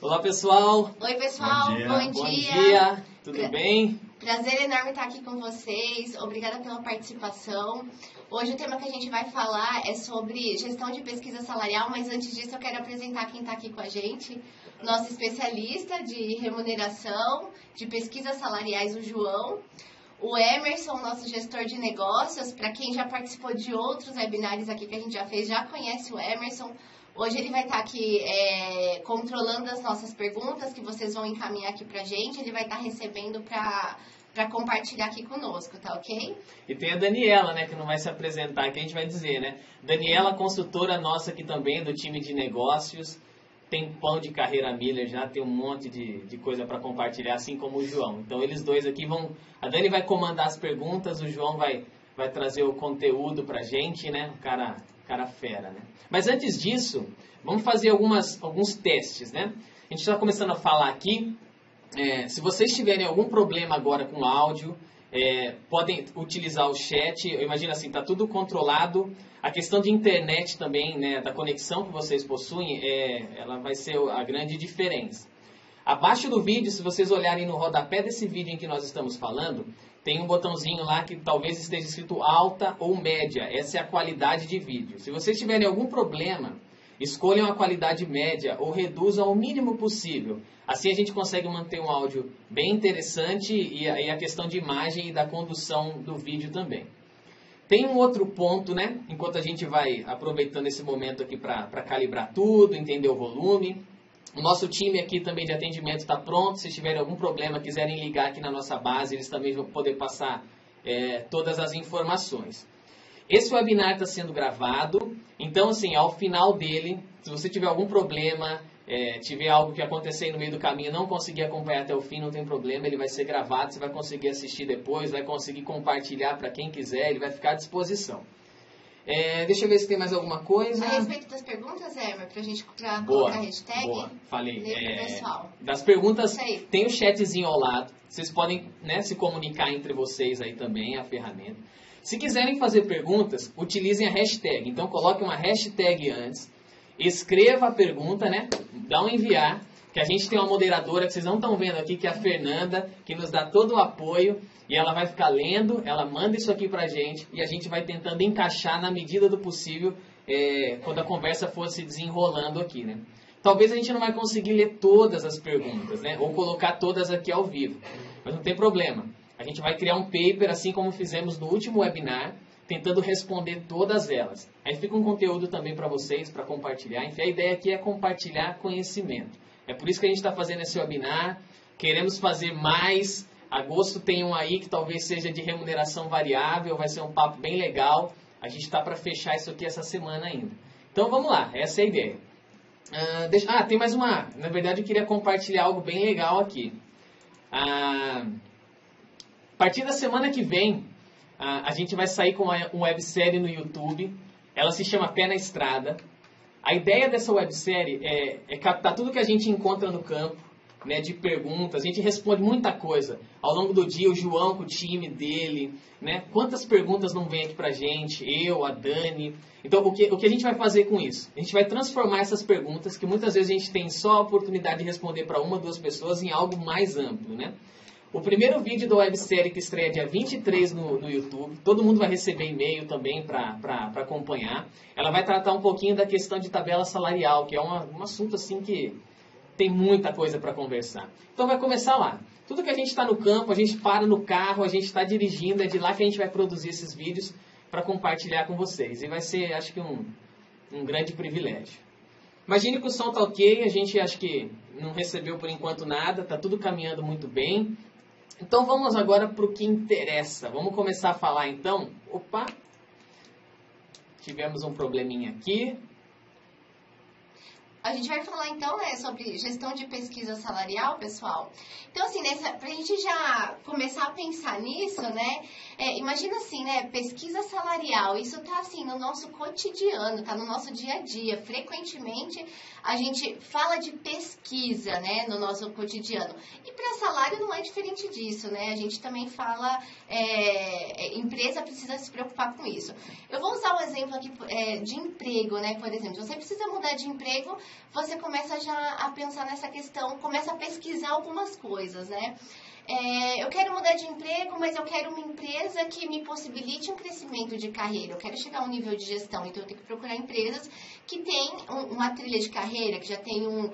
Olá, pessoal. Oi, pessoal. Bom dia. Bom dia. Tudo bem? Prazer enorme estar aqui com vocês. Obrigada pela participação. Hoje o tema que a gente vai falar é sobre gestão de pesquisa salarial, mas antes disso eu quero apresentar quem está aqui com a gente. Nosso especialista de remuneração, de pesquisas salariais, o João. O Emerson, nosso gestor de negócios. Para quem já participou de outros webinários aqui que a gente já fez, já conhece o Emerson. Hoje ele vai estar aqui controlando as nossas perguntas que vocês vão encaminhar aqui pra gente. Ele vai estar recebendo para compartilhar aqui conosco, tá ok? E tem a Daniela, né, que não vai se apresentar, que a gente vai dizer, né? Daniela, consultora nossa aqui também, do time de negócios. Tem pão de carreira Miller já, tem um monte de coisa para compartilhar, assim como o João. Então eles dois aqui vão... A Dani vai comandar as perguntas, o João vai trazer o conteúdo pra gente, né? O cara fera, né? Mas antes disso, vamos fazer alguns testes, né? A gente está começando a falar aqui. Se vocês tiverem algum problema agora com o áudio, podem utilizar o chat. Eu imagino assim, tá tudo controlado. A questão de internet também, né, da conexão que vocês possuem, ela vai ser a grande diferença. Abaixo do vídeo, se vocês olharem no rodapé desse vídeo em que nós estamos falando, tem um botãozinho lá que talvez esteja escrito alta ou média. Essa é a qualidade de vídeo. Se vocês tiverem algum problema, escolham a qualidade média ou reduzam ao mínimo possível. Assim a gente consegue manter um áudio bem interessante e a questão de imagem e da condução do vídeo também. Tem um outro ponto, né? Enquanto a gente vai aproveitando esse momento aqui para calibrar tudo, entender o volume. O nosso time aqui também de atendimento está pronto. Se tiverem algum problema, quiserem ligar aqui na nossa base, eles também vão poder passar todas as informações. Esse webinar está sendo gravado, então assim, ao final dele, se você tiver algum problema, tiver algo que acontecer no meio do caminho, não conseguir acompanhar até o fim, não tem problema, ele vai ser gravado, você vai conseguir assistir depois, vai conseguir compartilhar para quem quiser, ele vai ficar à disposição. Deixa eu ver se tem mais alguma coisa. A respeito das perguntas, Emer, pra gente colocar a hashtag. Boa, falei. Pessoal. Das perguntas, tem o chatzinho ao lado. Vocês podem, né, se comunicar entre vocês aí também, a ferramenta. Se quiserem fazer perguntas, utilizem a hashtag. Então coloque uma hashtag antes, escreva a pergunta, né? Dá um enviar, que a gente tem uma moderadora que vocês não estão vendo aqui, que é a Fernanda, que nos dá todo o apoio. E ela vai ficar lendo, ela manda isso aqui pra gente e a gente vai tentando encaixar na medida do possível quando a conversa for se desenrolando aqui, né? Talvez a gente não vai conseguir ler todas as perguntas, né? Ou colocar todas aqui ao vivo, mas não tem problema. A gente vai criar um paper, assim como fizemos no último webinar, tentando responder todas elas. Aí fica um conteúdo também para vocês, para compartilhar. Enfim, a ideia aqui é compartilhar conhecimento. É por isso que a gente está fazendo esse webinar. Queremos fazer mais. Agosto tem um aí que talvez seja de remuneração variável, vai ser um papo bem legal. A gente está para fechar isso aqui essa semana ainda. Então vamos lá, essa é a ideia. Tem mais uma. Na verdade eu queria compartilhar algo bem legal aqui. A partir da semana que vem, a gente vai sair com uma websérie no YouTube. Ela se chama Pé na Estrada. A ideia dessa websérie é captar tudo que a gente encontra no campo, né, de perguntas. A gente responde muita coisa. Ao longo do dia, o João com o time dele, né? Quantas perguntas não vem aqui pra gente? Eu, a Dani. Então, o que a gente vai fazer com isso? A gente vai transformar essas perguntas, que muitas vezes a gente tem só a oportunidade de responder para uma ou duas pessoas, em algo mais amplo, né? O primeiro vídeo da websérie que estreia dia 23 no YouTube, todo mundo vai receber e-mail também para acompanhar. Ela vai tratar um pouquinho da questão de tabela salarial, que é um assunto assim que tem muita coisa para conversar. Então vai começar lá. Tudo que a gente está no campo, a gente para no carro, a gente está dirigindo, é de lá que a gente vai produzir esses vídeos para compartilhar com vocês. E vai ser, acho que, um grande privilégio. Imagine que o som está ok, a gente acho que não recebeu por enquanto nada, está tudo caminhando muito bem. Então vamos agora para o que interessa. Vamos começar a falar então. Opa! Tivemos um probleminha aqui. A gente vai falar então, né, sobre gestão de pesquisa salarial, pessoal. Então, assim, pra gente já começar a pensar nisso, né, imagina assim, né, pesquisa salarial, isso tá assim no nosso cotidiano, tá no nosso dia a dia. Frequentemente a gente fala de pesquisa, né, no nosso cotidiano. E para salário não é diferente disso, né, a gente também fala, empresa precisa se preocupar com isso. Eu vou usar um exemplo aqui de emprego, né, por exemplo, você precisa mudar de emprego, você começa já a pensar nessa questão, começa a pesquisar algumas coisas, né? Eu quero mudar de emprego, mas eu quero uma empresa que me possibilite um crescimento de carreira. Eu quero chegar a um nível de gestão, então eu tenho que procurar empresas que têm uma trilha de carreira, que já tem um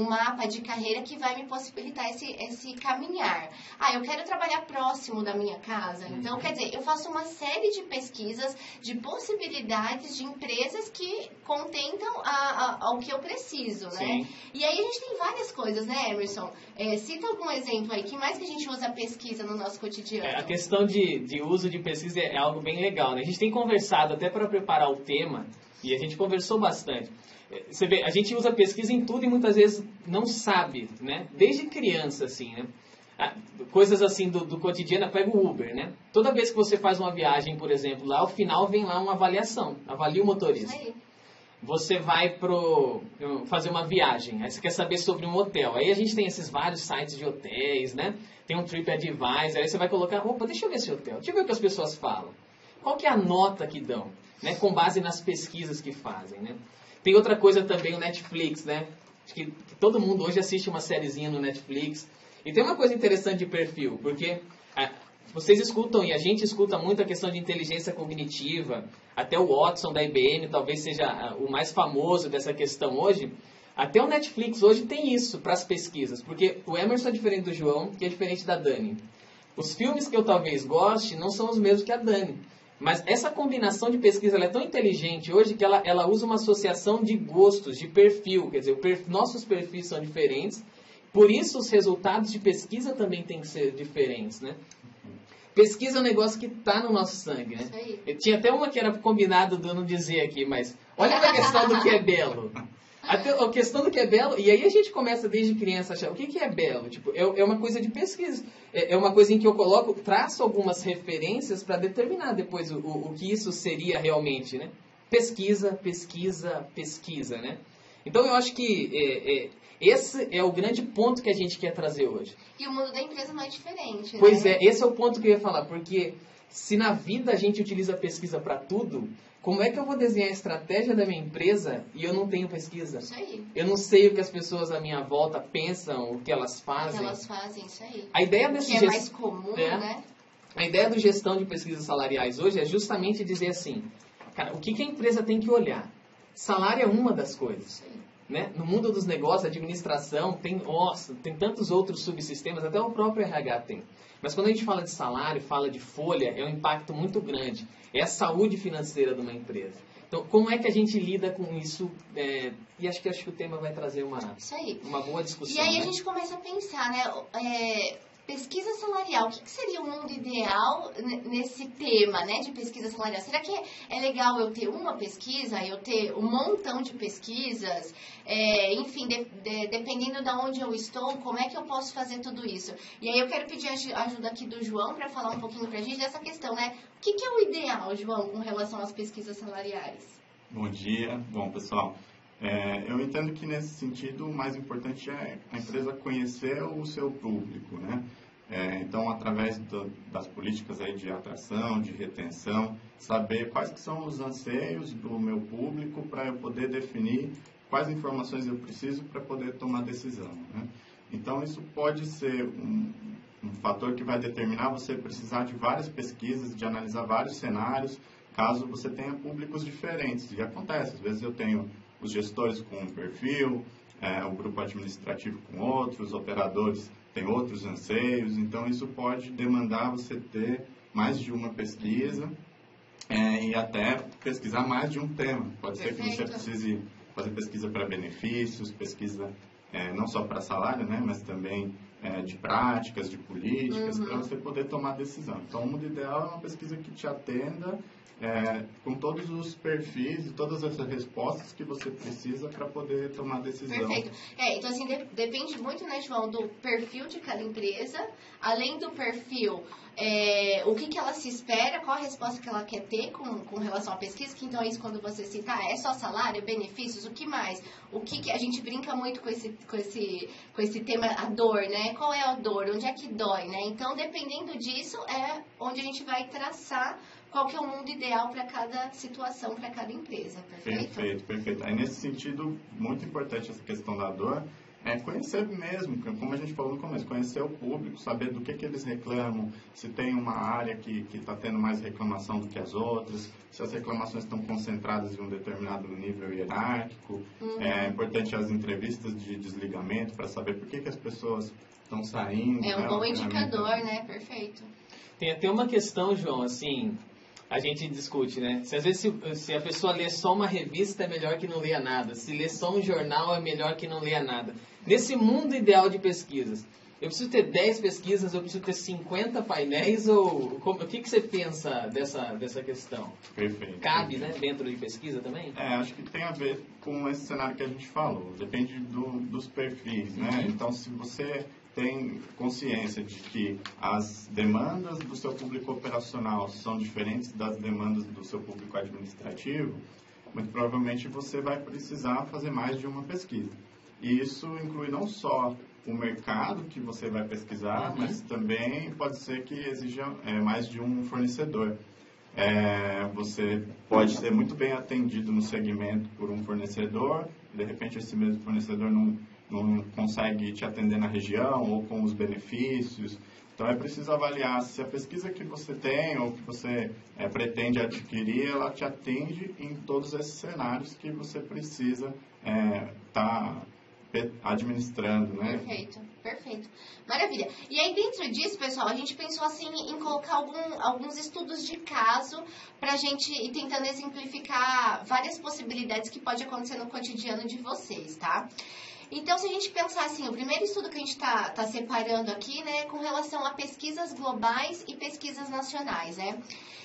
mapa de carreira que vai me possibilitar esse caminhar. Eu quero trabalhar próximo da minha casa. Então, quer dizer, eu faço uma série de pesquisas, de possibilidades de empresas que contentam ao que eu preciso, né? Sim. E aí a gente tem várias coisas, né, Emerson? Cita algum exemplo aí, que mais que a gente usa pesquisa no nosso cotidiano? A questão de uso de pesquisa é algo bem legal, né? A gente tem conversado até para preparar o tema, e a gente conversou bastante. Você vê, a gente usa pesquisa em tudo e muitas vezes não sabe, né? Desde criança, assim, né? Coisas assim do cotidiano, pega o Uber, né? Toda vez que você faz uma viagem, por exemplo, lá ao final vem lá uma avaliação, avalia o motorista. Isso aí. Você vai fazer uma viagem, aí você quer saber sobre um hotel. Aí a gente tem esses vários sites de hotéis, né? Tem um TripAdvisor, aí você vai colocar, opa, deixa eu ver esse hotel, deixa eu ver o que as pessoas falam. Qual que é a nota que dão, né? Com base nas pesquisas que fazem, né? Tem outra coisa também, o Netflix, né? Acho que todo mundo hoje assiste uma sériezinha no Netflix. E tem uma coisa interessante de perfil, porque vocês escutam, e a gente escuta muito a questão de inteligência cognitiva, até o Watson da IBM talvez seja o mais famoso dessa questão hoje. Até o Netflix hoje tem isso para as pesquisas, porque o Emerson é diferente do João, que é diferente da Dani. Os filmes que eu talvez goste não são os mesmos que a Dani. Mas essa combinação de pesquisa ela é tão inteligente hoje que ela usa uma associação de gostos, de perfil. Quer dizer, nossos perfis são diferentes, por isso os resultados de pesquisa também têm que ser diferentes, né? Pesquisa é um negócio que está no nosso sangue, né? Isso aí. Eu tinha até uma que era combinado de eu não dizer aqui, mas olha a questão do que é belo. A questão do que é belo, e aí a gente começa desde criança a achar o que é belo. Tipo, é uma coisa de pesquisa. É uma coisa em que eu traço algumas referências para determinar depois o que isso seria realmente, né? Pesquisa, pesquisa, pesquisa, né? Então eu acho que esse é o grande ponto que a gente quer trazer hoje. E o mundo da empresa não é diferente, Pois né? esse é o ponto que eu ia falar, porque se na vida a gente utiliza pesquisa para tudo, como é que eu vou desenhar a estratégia da minha empresa e eu não tenho pesquisa? Isso aí. Eu não sei o que as pessoas à minha volta pensam, o que elas O fazem. que elas fazem, isso aí. A ideia O dessa que é mais comum, né? A ideia do gestão de pesquisas salariais hoje é justamente dizer assim, cara, o que a empresa tem que olhar? Salário é uma das coisas. Isso aí. Né? No mundo dos negócios, administração, tem tantos outros subsistemas, até o próprio RH tem. Mas quando a gente fala de salário, fala de folha, é um impacto muito grande. É a saúde financeira de uma empresa. Então, como é que a gente lida com isso? E acho que o tema vai trazer Isso aí. uma boa discussão. E aí né? a gente começa a pensar, né? Pesquisa salarial, o que seria o mundo ideal nesse tema, né, de pesquisa salarial? Será que é legal eu ter uma pesquisa, eu ter um montão de pesquisas? Enfim, dependendo de onde eu estou, como é que eu posso fazer tudo isso? E aí eu quero pedir a ajuda aqui do João para falar um pouquinho para a gente dessa questão, né? O que é o ideal, João, com relação às pesquisas salariais? Bom dia. Bom, pessoal, eu entendo que nesse sentido o mais importante é a empresa conhecer o seu público, né? Então, através das políticas aí de atração, de retenção, saber quais que são os anseios do meu público para eu poder definir quais informações eu preciso para poder tomar decisão, né? Então, isso pode ser um fator que vai determinar você precisar de várias pesquisas, de analisar vários cenários, caso você tenha públicos diferentes. E acontece, às vezes eu tenho os gestores com um perfil, o grupo administrativo com outros, os operadores têm outros anseios, então isso pode demandar você ter mais de uma pesquisa e até pesquisar mais de um tema. Pode ser que você precise fazer pesquisa para benefícios, pesquisa não só para salário, né, mas também de práticas, de políticas, para você poder tomar decisão. Então, o mundo ideal é uma pesquisa que te atenda com todos os perfis e todas essas respostas que você precisa para poder tomar decisão. Perfeito. Então, assim, depende muito, né, João, do perfil de cada empresa, além do perfil, o que ela se espera, qual a resposta que ela quer ter com relação à pesquisa, que então é isso quando você cita, é só salário, benefícios, o que mais? O que a gente brinca muito com esse tema, a dor, né? Qual é a dor? Onde é que dói, né? Então, dependendo disso, é onde a gente vai traçar qual que é o mundo ideal para cada situação, para cada empresa, perfeito? Perfeito. Aí, nesse sentido, muito importante essa questão da dor, é conhecer mesmo, como a gente falou no começo, conhecer o público, saber do que eles reclamam, se tem uma área que está tendo mais reclamação do que as outras, se as reclamações estão concentradas em um determinado nível hierárquico. É importante as entrevistas de desligamento para saber por que as pessoas estão saindo. É um bom indicador, né? Perfeito. Tem até uma questão, João, assim, a gente discute, né? Se às vezes se a pessoa lê só uma revista é melhor que não leia nada. Se lê só um jornal é melhor que não leia nada. Nesse mundo ideal de pesquisas, eu preciso ter 10 pesquisas, eu preciso ter 50 painéis, ou o que você pensa dessa questão? Perfeito. Cabe, né, dentro de pesquisa também? Acho que tem a ver com esse cenário que a gente falou. Depende dos perfis, né? Então, se você tem consciência de que as demandas do seu público operacional são diferentes das demandas do seu público administrativo, muito provavelmente você vai precisar fazer mais de uma pesquisa. E isso inclui não só o mercado que você vai pesquisar, mas também pode ser que exija mais de um fornecedor. Você pode ser muito bem atendido no segmento por um fornecedor, e de repente esse mesmo fornecedor não consegue te atender na região ou com os benefícios. Então é preciso avaliar se a pesquisa que você tem ou que você pretende adquirir, ela te atende em todos esses cenários que você precisa estar administrando, né? Perfeito. Maravilha. E aí, dentro disso, pessoal, a gente pensou assim em colocar alguns estudos de caso para a gente ir tentando exemplificar várias possibilidades que pode acontecer no cotidiano de vocês, tá? Então, se a gente pensar assim, o primeiro estudo que a gente tá separando aqui, né, com relação a pesquisas globais e pesquisas nacionais, né?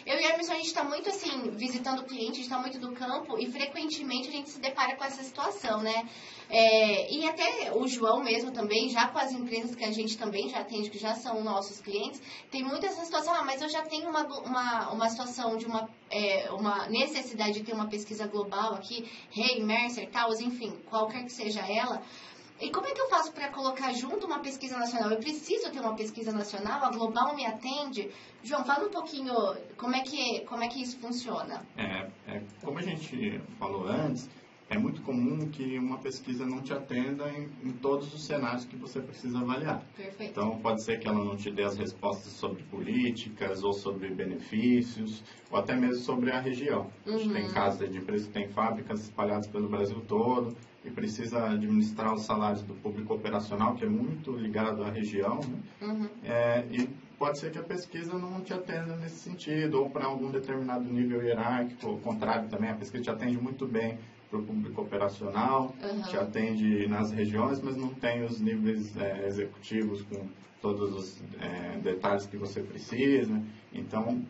Eu e a Emerson, a gente está muito, assim, visitando o cliente, a gente está muito do campo e, frequentemente, a gente se depara com essa situação, né? E até o João mesmo também, já com as empresas que a gente também já atende, que já são nossos clientes, tem muito essa situação, mas eu já tenho uma situação de uma necessidade de ter uma pesquisa global aqui, Hey, Mercer, Taos, enfim, qualquer que seja ela. E como é que eu faço para colocar junto uma pesquisa nacional? Eu preciso ter uma pesquisa nacional? A global me atende? João, fala um pouquinho como é que isso funciona. Como a gente falou antes, é muito comum que uma pesquisa não te atenda em todos os cenários que você precisa avaliar. Perfeito. Então, pode ser que ela não te dê as respostas sobre políticas ou sobre benefícios, ou até mesmo sobre a região. A gente tem casos de empresas que têm fábricas espalhadas pelo Brasil todo e precisa administrar os salários do público operacional, que é muito ligado à região, né? E pode ser que a pesquisa não te atenda nesse sentido, ou para algum determinado nível hierárquico, ao contrário também, a pesquisa te atende muito bem para o público operacional, te atende nas regiões, mas não tem os níveis executivos com todos os detalhes que você precisa. Então,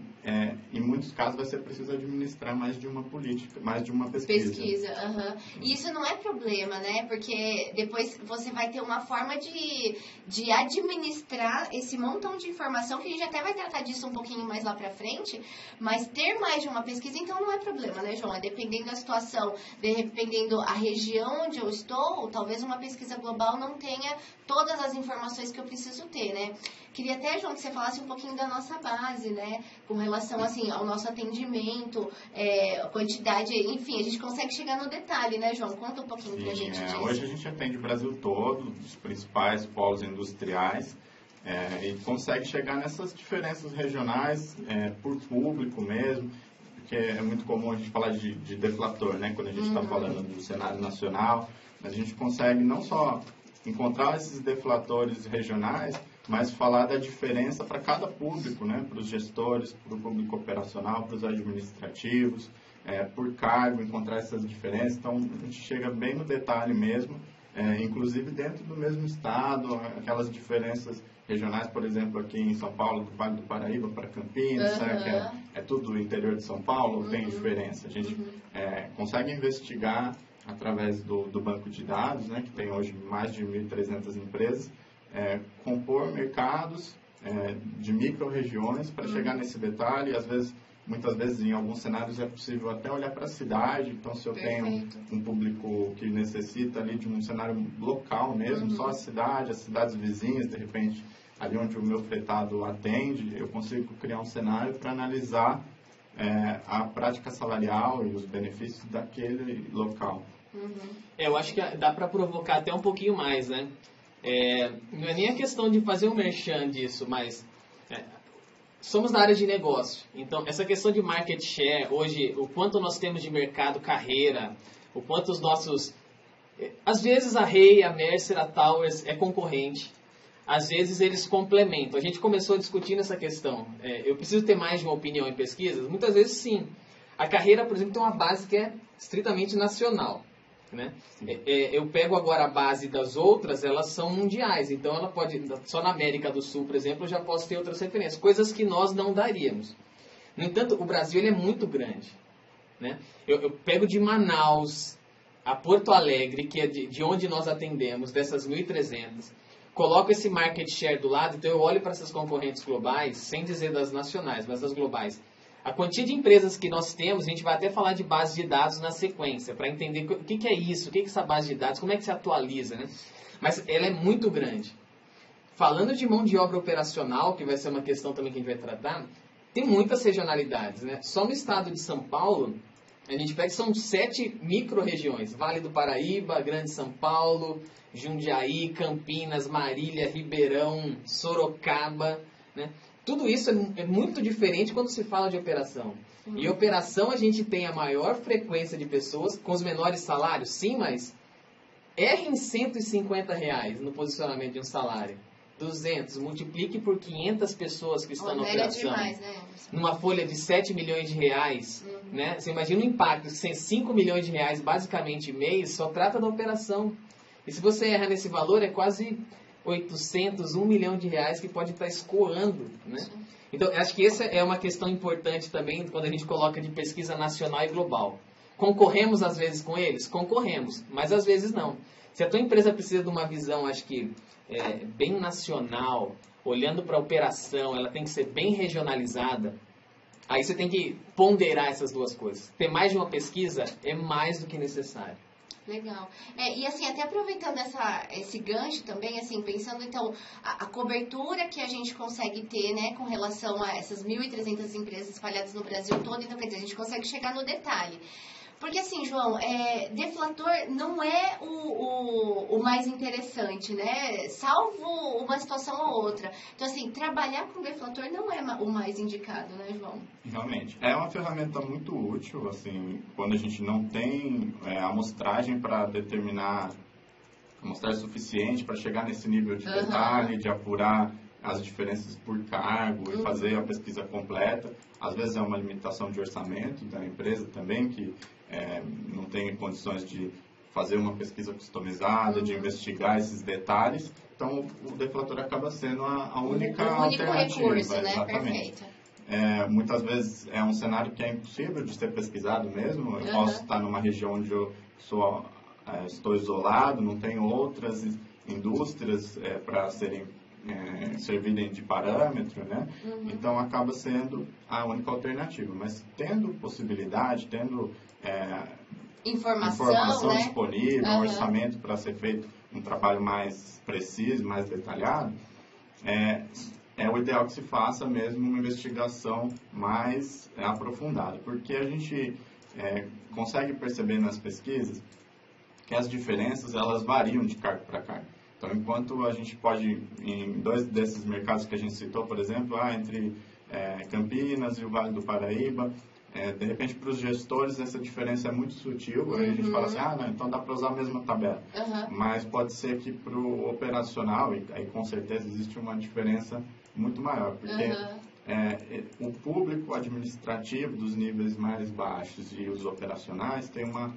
em muitos casos, vai ser preciso administrar mais de uma política, mais de uma pesquisa. E isso não é problema, né? Porque depois você vai ter uma forma de administrar esse montão de informação, que a gente até vai tratar disso um pouquinho mais lá pra frente, mas ter mais de uma pesquisa, então não é problema, né, João? Dependendo da situação, dependendo a região onde eu estou, talvez uma pesquisa global não tenha todas as informações que eu preciso ter, né? Queria até, João, que você falasse um pouquinho da nossa base, né? Com relação, assim, ao nosso atendimento, quantidade, enfim, a gente consegue chegar no detalhe, né, João? Conta um pouquinho pra gente disso. Hoje a gente atende o Brasil todo, os principais polos industriais, e consegue chegar nessas diferenças regionais, por público mesmo, porque é muito comum a gente falar de deflator, né? Quando a gente está falando do cenário nacional, a gente consegue não só encontrar esses deflatores regionais, mas falar da diferença para cada público, né? Para os gestores, para o público operacional, para os administrativos, por cargo, encontrar essas diferenças. Então, a gente chega bem no detalhe mesmo, inclusive dentro do mesmo estado, aquelas diferenças regionais, por exemplo, aqui em São Paulo, do Vale do Paraíba para Campinas, que é tudo o interior de São Paulo, tem diferença. A gente consegue investigar através do banco de dados, né, que tem hoje mais de 1.300 empresas, compor mercados de micro-regiões para chegar nesse detalhe. Às vezes, muitas vezes, em alguns cenários, é possível até olhar para a cidade. Então, se eu tenho um público que necessita ali de um cenário local mesmo, só a cidade, as cidades vizinhas, de repente, ali onde o meu fretado atende, eu consigo criar um cenário para analisar a prática salarial e os benefícios daquele local. Eu acho que dá para provocar até um pouquinho mais, né? Não é nem a questão de fazer um merchan disso, mas somos da área de negócio. Então, essa questão de market share, hoje, o quanto nós temos de mercado, carreira, o quanto os nossos... Às vezes a Rei, a Mercer, a Towers é concorrente. Às vezes eles complementam. A gente começou a discutir nessa questão. Eu preciso ter mais de uma opinião em pesquisas? Muitas vezes sim. A carreira, por exemplo, tem uma base que é estritamente nacional. Né? Eu pego agora a base das outras, elas são mundiais. Então ela pode, só na América do Sul, por exemplo, eu já posso ter outras referências. Coisas que nós não daríamos. No entanto, o Brasil ele é muito grande. Né? Eu pego de Manaus a Porto Alegre, que é de onde nós atendemos, dessas 1.300, coloco esse market share do lado, então eu olho para essas concorrentes globais, sem dizer das nacionais, mas das globais. A quantia de empresas que nós temos, a gente vai até falar de base de dados na sequência, para entender o que é isso, o que é essa base de dados, como é que se atualiza, né? Mas ela é muito grande. Falando de mão de obra operacional, que vai ser uma questão também que a gente vai tratar, tem muitas regionalidades, né? Só no estado de São Paulo, a gente pega que são 7 micro-regiões. Vale do Paraíba, Grande São Paulo, Jundiaí, Campinas, Marília, Ribeirão, Sorocaba. Né? Tudo isso é muito diferente quando se fala de operação. E operação a gente tem a maior frequência de pessoas com os menores salários, sim, mas erre em R$150 no posicionamento de um salário. 200, multiplique por 500 pessoas que estão na operação. Demais, né? Numa folha de 7 milhões de reais, né? Você imagina o impacto, sem 5 milhões de reais basicamente mês, só trata da operação. E se você erra nesse valor, é quase 800, 1 milhão de reais que pode estar escoando, né? Então, acho que essa é uma questão importante também quando a gente coloca de pesquisa nacional e global. Concorremos às vezes com eles? Concorremos, mas às vezes não. Se a tua empresa precisa de uma visão, acho que bem nacional, olhando para a operação, ela tem que ser bem regionalizada, aí você tem que ponderar essas duas coisas. Ter mais de uma pesquisa é mais do que necessário. Legal. E assim, até aproveitando esse gancho também, assim, pensando então a cobertura que a gente consegue ter, né, com relação a essas 1.300 empresas espalhadas no Brasil todo, então quer dizer, a gente consegue chegar no detalhe. Porque assim, João, deflator não é o mais interessante, né? Salvo uma situação ou outra. Então assim, trabalhar com deflator não é o mais indicado, né, João? Realmente. É uma ferramenta muito útil, assim, quando a gente não tem amostragem para determinar, amostragem suficiente para chegar nesse nível de detalhe, de apurar as diferenças por cargo e fazer a pesquisa completa. Às vezes é uma limitação de orçamento da empresa também, que não tem condições de fazer uma pesquisa customizada, de investigar esses detalhes. Então, o deflator acaba sendo a única alternativa. O único recurso, né? Exatamente. Perfeito. Muitas vezes é um cenário que é impossível de ser pesquisado mesmo. Eu posso estar numa região onde eu estou isolado, não tenho outras indústrias para serem servirem de parâmetro, né? Então acaba sendo a única alternativa. Mas tendo possibilidade, tendo informação né? disponível, um orçamento para ser feito um trabalho mais preciso, mais detalhado, é o ideal que se faça mesmo uma investigação mais aprofundada, porque a gente consegue perceber nas pesquisas que as diferenças elas variam de cargo para cargo. Então, enquanto a gente pode, em 2 desses mercados que a gente citou, por exemplo, entre Campinas e o Vale do Paraíba, de repente, para os gestores, essa diferença é muito sutil. Aí a gente fala assim, não, então dá para usar a mesma tabela. Mas pode ser que para o operacional, e aí com certeza existe uma diferença muito maior, porque o público administrativo dos níveis mais baixos e os operacionais tem uma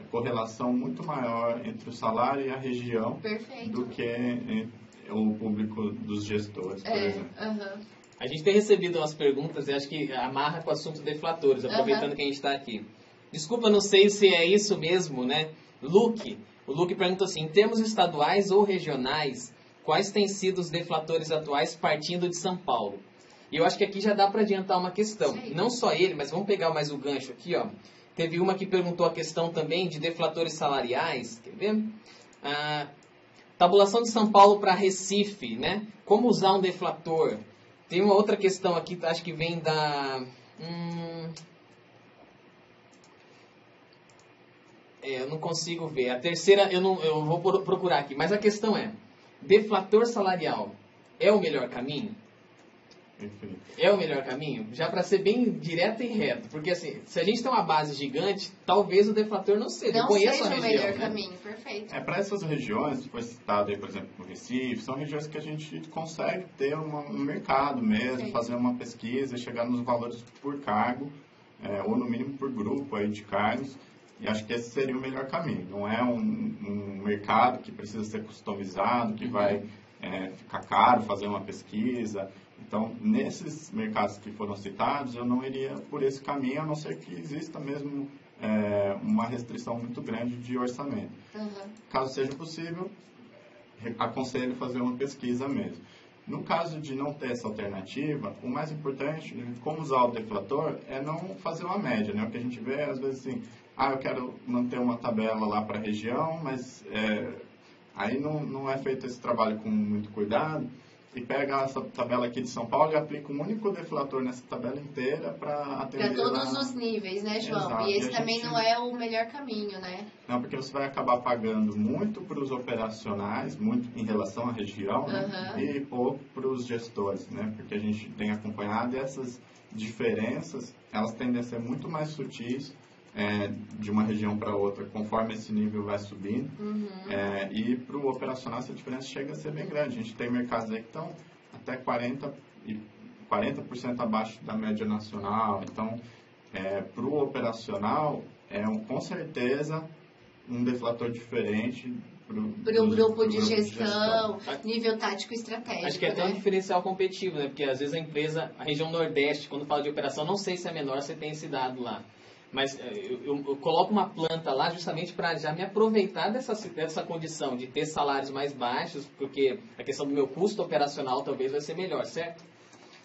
correlação muito maior entre o salário e a região do que o público dos gestores, por exemplo. A gente tem recebido umas perguntas e acho que amarra com o assunto deflatores, aproveitando que a gente está aqui. Desculpa, não sei se é isso mesmo, né? O Luke pergunta assim, em termos estaduais ou regionais, quais têm sido os deflatores atuais partindo de São Paulo? E eu acho que aqui já dá para adiantar uma questão. Não só ele, mas vamos pegar mais o gancho aqui, ó. Teve uma que perguntou a questão também de deflatores salariais. Quer ver? Tabulação de São Paulo para Recife, né? Como usar um deflator? Tem uma outra questão aqui, acho que vem da... eu não consigo ver. A terceira, eu vou procurar aqui. Mas a questão é, deflator salarial é o melhor caminho? Enfim. É o melhor caminho? Já para ser bem direto e reto. Porque assim, se a gente tem uma base gigante, talvez o deflator não seja. Não eu conheço seja a região, o melhor né? caminho, perfeito. Para essas regiões, que foi citado aí, por exemplo, no Recife, são regiões que a gente consegue ter um mercado mesmo, fazer uma pesquisa, chegar nos valores por cargo, ou no mínimo por grupo aí de cargos, e acho que esse seria o melhor caminho. Não é um mercado que precisa ser customizado, que vai ficar caro fazer uma pesquisa. Então, nesses mercados que foram citados, eu não iria por esse caminho, a não ser que exista mesmo uma restrição muito grande de orçamento. Caso seja possível, aconselho fazer uma pesquisa mesmo. No caso de não ter essa alternativa, o mais importante, como usar o deflator, é não fazer uma média, né? O que a gente vê, às vezes, assim, eu quero manter uma tabela lá para a região, mas aí não é feito esse trabalho com muito cuidado, e pega essa tabela aqui de São Paulo e aplica um único deflator nessa tabela inteira para atender... Para todos os níveis, né, João? Exato. E esse também não é o melhor caminho, né? Não, porque você vai acabar pagando muito para os operacionais, muito em relação à região, né? E pouco para os gestores, né? Porque a gente tem acompanhado essas diferenças, elas tendem a ser muito mais sutis de uma região para outra, conforme esse nível vai subindo. E para o operacional essa diferença chega a ser bem grande. A gente tem mercados aí que estão até 40% abaixo da média nacional. Então, para o operacional, com certeza um deflator diferente para o grupo de gestão, nível tático estratégico. Acho que é até um diferencial competitivo, né? Porque às vezes a região Nordeste, quando fala de operação, não sei se é menor, se tem esse dado lá. Mas eu coloco uma planta lá justamente para já me aproveitar dessa condição de ter salários mais baixos, porque a questão do meu custo operacional talvez vai ser melhor, certo?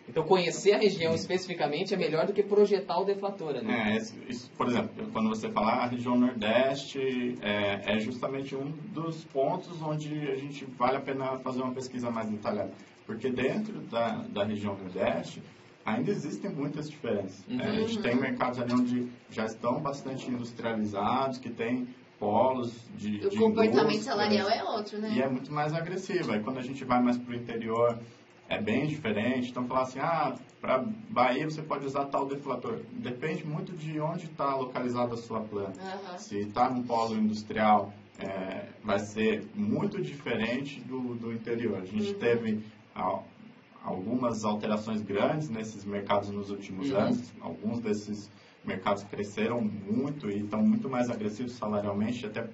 Então, conhecer a região especificamente é melhor do que projetar o deflator, né? Isso, por exemplo, quando você fala a região Nordeste, é justamente um dos pontos onde a gente vale a pena fazer uma pesquisa mais detalhada. Porque dentro da região Nordeste, ainda existem muitas diferenças. A gente tem mercados ali onde já estão bastante industrializados, que tem polos de O comportamento salarial é outro, né? E é muito mais agressivo. Aí quando a gente vai mais para o interior, é bem diferente. Então, falar assim, para Bahia você pode usar tal deflator. Depende muito de onde está localizada a sua planta. Se está num polo industrial, vai ser muito diferente do interior. A gente teve algumas alterações grandes nesses mercados nos últimos anos. Alguns desses mercados cresceram muito e estão muito mais agressivos salarialmente, até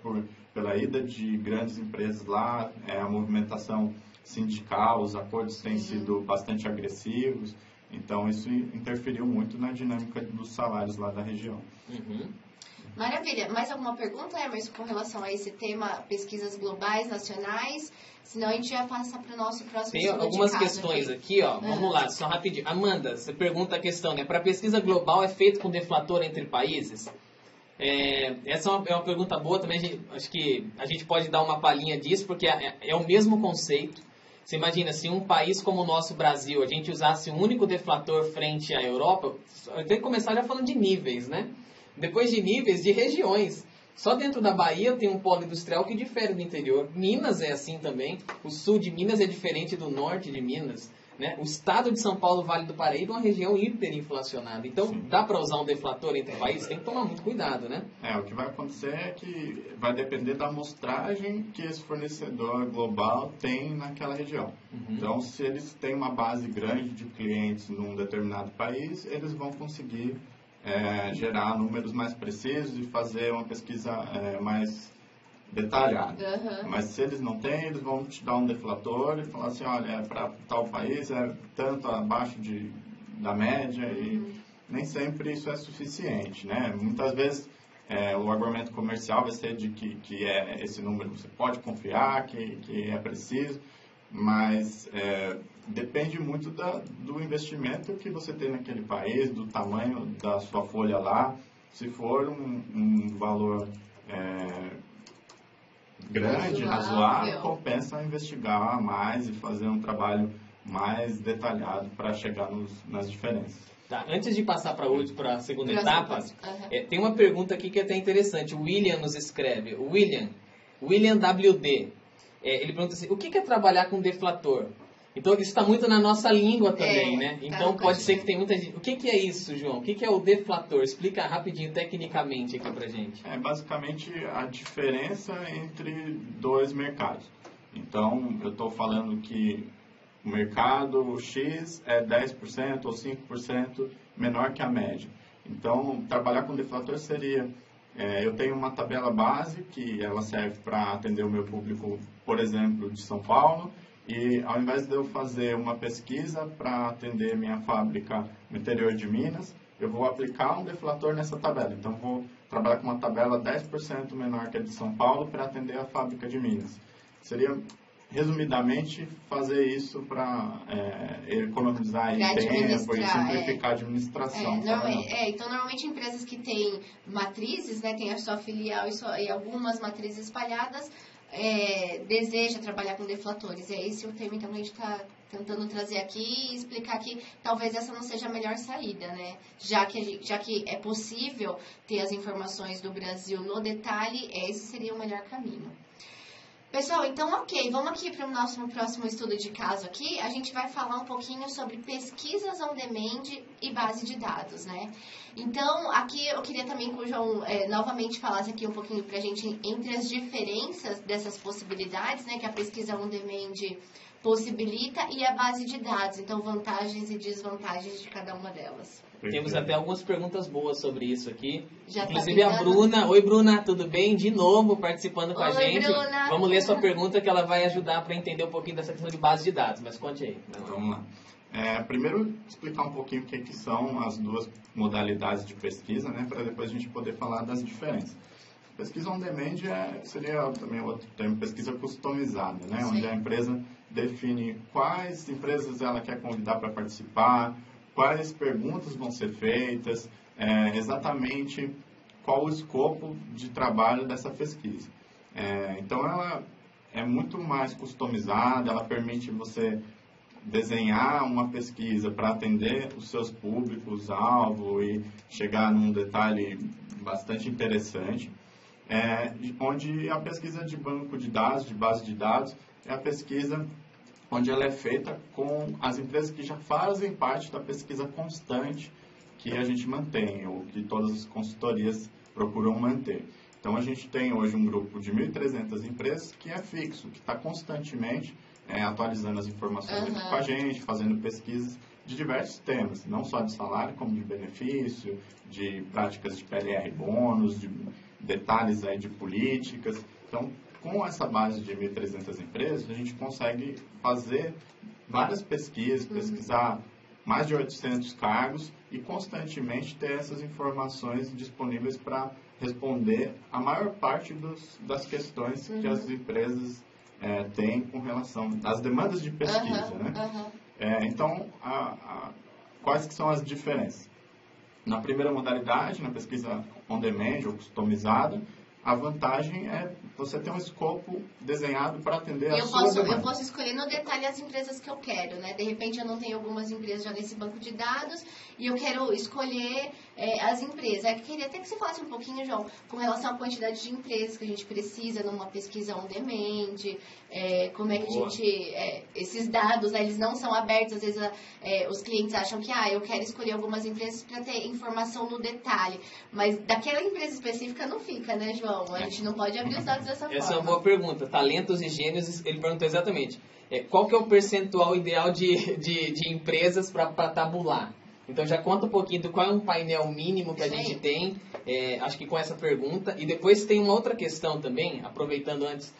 pela ida de grandes empresas lá, a movimentação sindical, os acordos têm sido bastante agressivos, então isso interferiu muito na dinâmica dos salários lá da região. Maravilha. Mais alguma pergunta, Emerson, com relação a esse tema, pesquisas globais, nacionais? Senão a gente já passa para o nosso próximo Tem algumas questões aqui, ó. Vamos lá, só rapidinho. Amanda, você pergunta a questão, né? Para pesquisa global é feito com deflator entre países? Essa é uma pergunta boa também. Acho que a gente pode dar uma palhinha disso, porque é o mesmo conceito. Você imagina, se um país como o nosso Brasil, a gente usasse um único deflator frente à Europa, tem que começar já falando de níveis, né? Depois de níveis, de regiões. Só dentro da Bahia eu tenho um polo industrial que difere do interior. Minas é assim também. O sul de Minas é diferente do norte de Minas. Né? O estado de São Paulo, Vale do Paraíba, é uma região hiperinflacionada. Então, dá para usar um deflator entre países? Tem que tomar muito cuidado, né? O que vai acontecer é que vai depender da amostragem que esse fornecedor global tem naquela região. Então, se eles têm uma base grande de clientes num determinado país, eles vão conseguir gerar números mais precisos e fazer uma pesquisa mais detalhada. Mas se eles não têm, eles vão te dar um deflator e falar assim, olha, para tal país é tanto abaixo da média e nem sempre isso é suficiente, né? Muitas vezes o argumento comercial vai ser de que esse número você pode confiar, que é preciso, mas depende muito do investimento que você tem naquele país, do tamanho da sua folha lá. Se for um valor grande, razoável, compensa investigar mais e fazer um trabalho mais detalhado para chegar nas diferenças. Tá, antes de passar para a segunda etapa, Uhum. tem uma pergunta aqui que é até interessante. O William nos escreve. William WD. Ele pergunta assim, o que é trabalhar com deflator? Então, isso está muito na nossa língua também, né? Então, pode ser que tem muita gente... O que é isso, João? O que é o deflator? Explica rapidinho, tecnicamente, aqui pra gente. É basicamente a diferença entre dois mercados. Então, eu estou falando que o mercado X é 10% ou 5% menor que a média. Então, trabalhar com deflator seria... eu tenho uma tabela base que ela serve para atender o meu público, por exemplo, de São Paulo, e ao invés de eu fazer uma pesquisa para atender minha fábrica no interior de Minas, eu vou aplicar um deflator nessa tabela. Então, vou trabalhar com uma tabela 10% menor que a de São Paulo para atender a fábrica de Minas. Seria, resumidamente, fazer isso para economizar tempo e simplificar a administração. Então, normalmente, empresas que têm matrizes, né, tem a sua filial e algumas matrizes espalhadas, deseja trabalhar com deflatores. É esse o tema então, que a gente está tentando trazer aqui e explicar que talvez essa não seja a melhor saída, né? Já que é possível ter as informações do Brasil no detalhe, esse seria o melhor caminho. Pessoal, então ok, vamos aqui para o nosso próximo estudo de caso aqui. A gente vai falar um pouquinho sobre pesquisas on demand e base de dados, né? Então, aqui eu queria também que o João novamente falasse aqui um pouquinho para a gente entre as diferenças dessas possibilidades, né? Que a pesquisa on demand possibilita e a base de dados. Então, vantagens e desvantagens de cada uma delas. Temos até algumas perguntas boas sobre isso aqui. Já inclusive a Bruna. Oi, Bruna, tudo bem? De novo participando com a gente. Bruna. Vamos ler sua pergunta que ela vai ajudar para entender um pouquinho dessa questão de base de dados. Mas conte aí. Vamos lá. Primeiro, explicar um pouquinho o que são as duas modalidades de pesquisa, né, para depois a gente poder falar das diferenças. Pesquisa on demand seria também outro termo, pesquisa customizada, né, onde a empresa define quais empresas ela quer convidar para participar, quais perguntas vão ser feitas, exatamente qual o escopo de trabalho dessa pesquisa. Então, ela é muito mais customizada, ela permite você desenhar uma pesquisa para atender os seus públicos-alvo e chegar num detalhe bastante interessante, onde a pesquisa de banco de dados, de base de dados, é a pesquisa onde ela é feita com as empresas que já fazem parte da pesquisa constante que a gente mantém, ou que todas as consultorias procuram manter. Então, a gente tem hoje um grupo de 1.300 empresas que é fixo, que está constantemente atualizando as informações aqui com a gente, fazendo pesquisas de diversos temas, não só de salário, como de benefício, de práticas de PLR bônus, de detalhes aí de políticas. Então, com essa base de 1.300 empresas, a gente consegue fazer várias pesquisas, pesquisar mais de 800 cargos e constantemente ter essas informações disponíveis para responder a maior parte das questões que as empresas têm com relação às demandas de pesquisa. Então, quais que são as diferenças? Na primeira modalidade, na pesquisa on demand ou customizada, a vantagem é você ter um escopo desenhado para atender a sua demanda. Eu posso escolher no detalhe as empresas que eu quero, né? De repente eu não tenho algumas empresas já nesse banco de dados e eu quero escolher as empresas. Eu queria até que você falasse um pouquinho, João, com relação à quantidade de empresas que a gente precisa numa pesquisa on demand, como é que a gente... esses dados, né, eles não são abertos, às vezes os clientes acham que eu quero escolher algumas empresas para ter informação no detalhe, mas daquela empresa específica não fica, né, João? A gente não pode abrir os dados dessa forma. Essa é uma boa pergunta. Talentos e gênios, ele perguntou exatamente. Qual que é o percentual ideal de empresas para tabular? Então já conta um pouquinho do qual é um painel mínimo que a gente tem, acho que com essa pergunta. E depois tem uma outra questão também, aproveitando antes,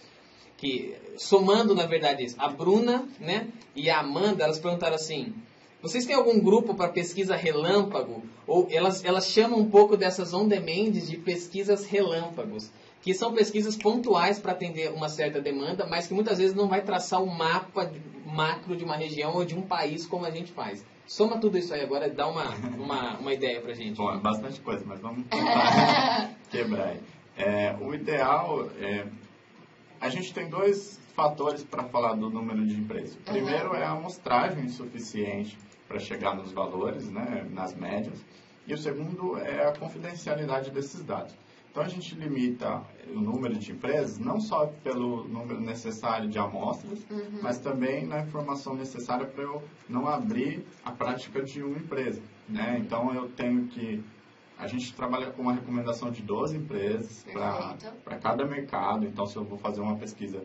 que somando na verdade isso, a Bruna, né, e a Amanda, elas perguntaram assim... Vocês têm algum grupo para pesquisa relâmpago? Ou elas chamam um pouco dessas on-demands de pesquisas relâmpagos, que são pesquisas pontuais para atender uma certa demanda, mas que muitas vezes não vai traçar o mapa macro de uma região ou de um país como a gente faz. Soma tudo isso aí agora e dá uma ideia para a gente. Bom, é bastante coisa, mas vamos tentar quebrar aí. O ideal a gente tem dois fatores para falar do número de empresas. O primeiro é a amostragem suficiente para chegar nos valores, né, nas médias. E o segundo é a confidencialidade desses dados. Então, a gente limita o número de empresas não só pelo número necessário de amostras, mas também na informação necessária para eu não abrir a prática de uma empresa, né? Então, a gente trabalha com uma recomendação de 12 empresas para cada mercado. Então, se eu vou fazer uma pesquisa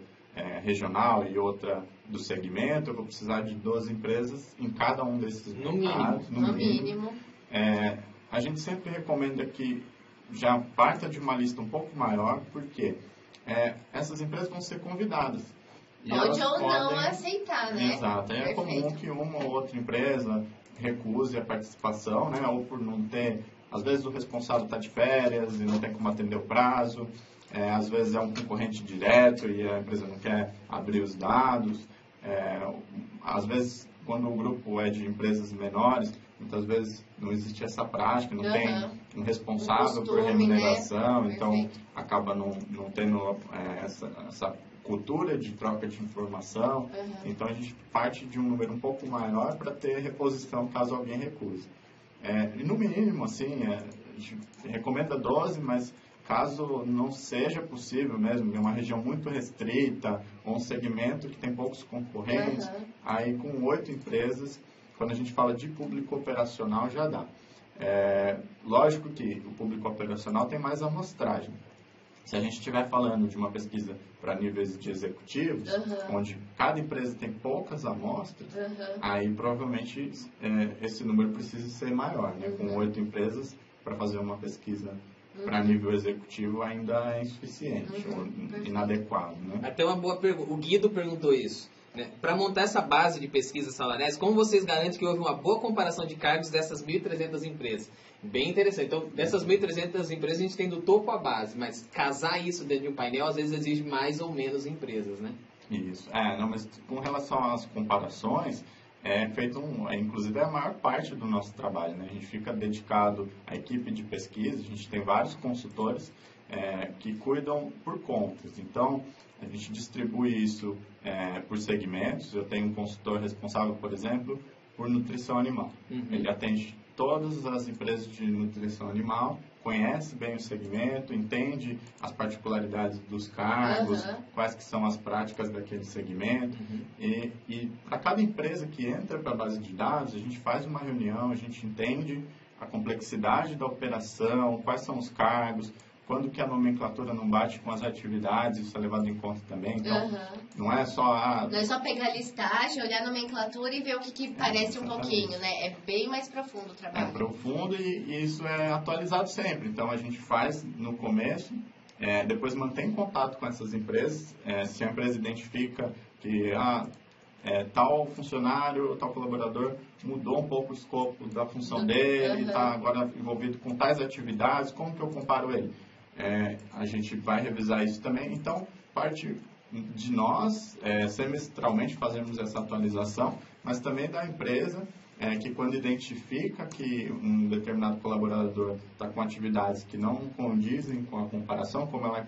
regional e outra do segmento, eu vou precisar de 12 empresas em cada um desses mercados. No mínimo. A gente sempre recomenda que já parta de uma lista um pouco maior, porque essas empresas vão ser convidadas. Pode ou não aceitar, né? Exato. É comum que uma ou outra empresa recuse a participação, né? Ou por não ter... Às vezes o responsável está de férias e não tem como atender o prazo. Às vezes é um concorrente direto e a empresa não quer abrir os dados. Às vezes, quando o grupo é de empresas menores, muitas vezes não existe essa prática, não tem um responsável por remuneração, né? Então acaba não tendo essa cultura de troca de informação. Então a gente parte de um número um pouco maior para ter reposição caso alguém recuse. E no mínimo, assim, a gente recomenda 12, mas caso não seja possível mesmo, em uma região muito restrita, ou um segmento que tem poucos concorrentes, aí com 8 empresas, quando a gente fala de público operacional, já dá. Lógico que o público operacional tem mais amostragem. Se a gente estiver falando de uma pesquisa para níveis de executivos, onde cada empresa tem poucas amostras, aí provavelmente esse número precisa ser maior, né? Com 8 empresas, para fazer uma pesquisa para nível executivo ainda é insuficiente ou inadequado, né? Até uma boa pergunta. O Guido perguntou isso. Né? Para montar essa base de pesquisas salariais, como vocês garantem que houve uma boa comparação de cargos dessas 1.300 empresas? Bem interessante. Então, dessas 1.300 empresas, a gente tem do topo à base, mas casar isso dentro de um painel, às vezes exige mais ou menos empresas, né? Isso. Mas com relação às comparações, inclusive é a maior parte do nosso trabalho, né? A gente fica dedicado à equipe de pesquisa, a gente tem vários consultores que cuidam por contas. Então, a gente distribui isso por segmentos. Eu tenho um consultor responsável, por exemplo, por nutrição animal. Ele atende todas as empresas de nutrição animal, conhece bem o segmento, entende as particularidades dos cargos, quais que são as práticas daquele segmento. E para cada empresa que entra para a base de dados, a gente faz uma reunião, a gente entende a complexidade da operação, quais são os cargos, quando que a nomenclatura não bate com as atividades, isso é levado em conta também. Então, não é só... Não é só pegar a listagem, olhar a nomenclatura e ver o que parece um pouquinho, né? É bem mais profundo o trabalho. É profundo e isso é atualizado sempre. Então, a gente faz no começo, depois mantém contato com essas empresas. Se a empresa identifica que tal funcionário, tal colaborador mudou um pouco o escopo da função dele, está agora envolvido com tais atividades, como que eu comparo ele? A gente vai revisar isso também. Então, parte de nós, semestralmente fazemos essa atualização, mas também da empresa, que quando identifica que um determinado colaborador está com atividades que não condizem com a comparação, como ela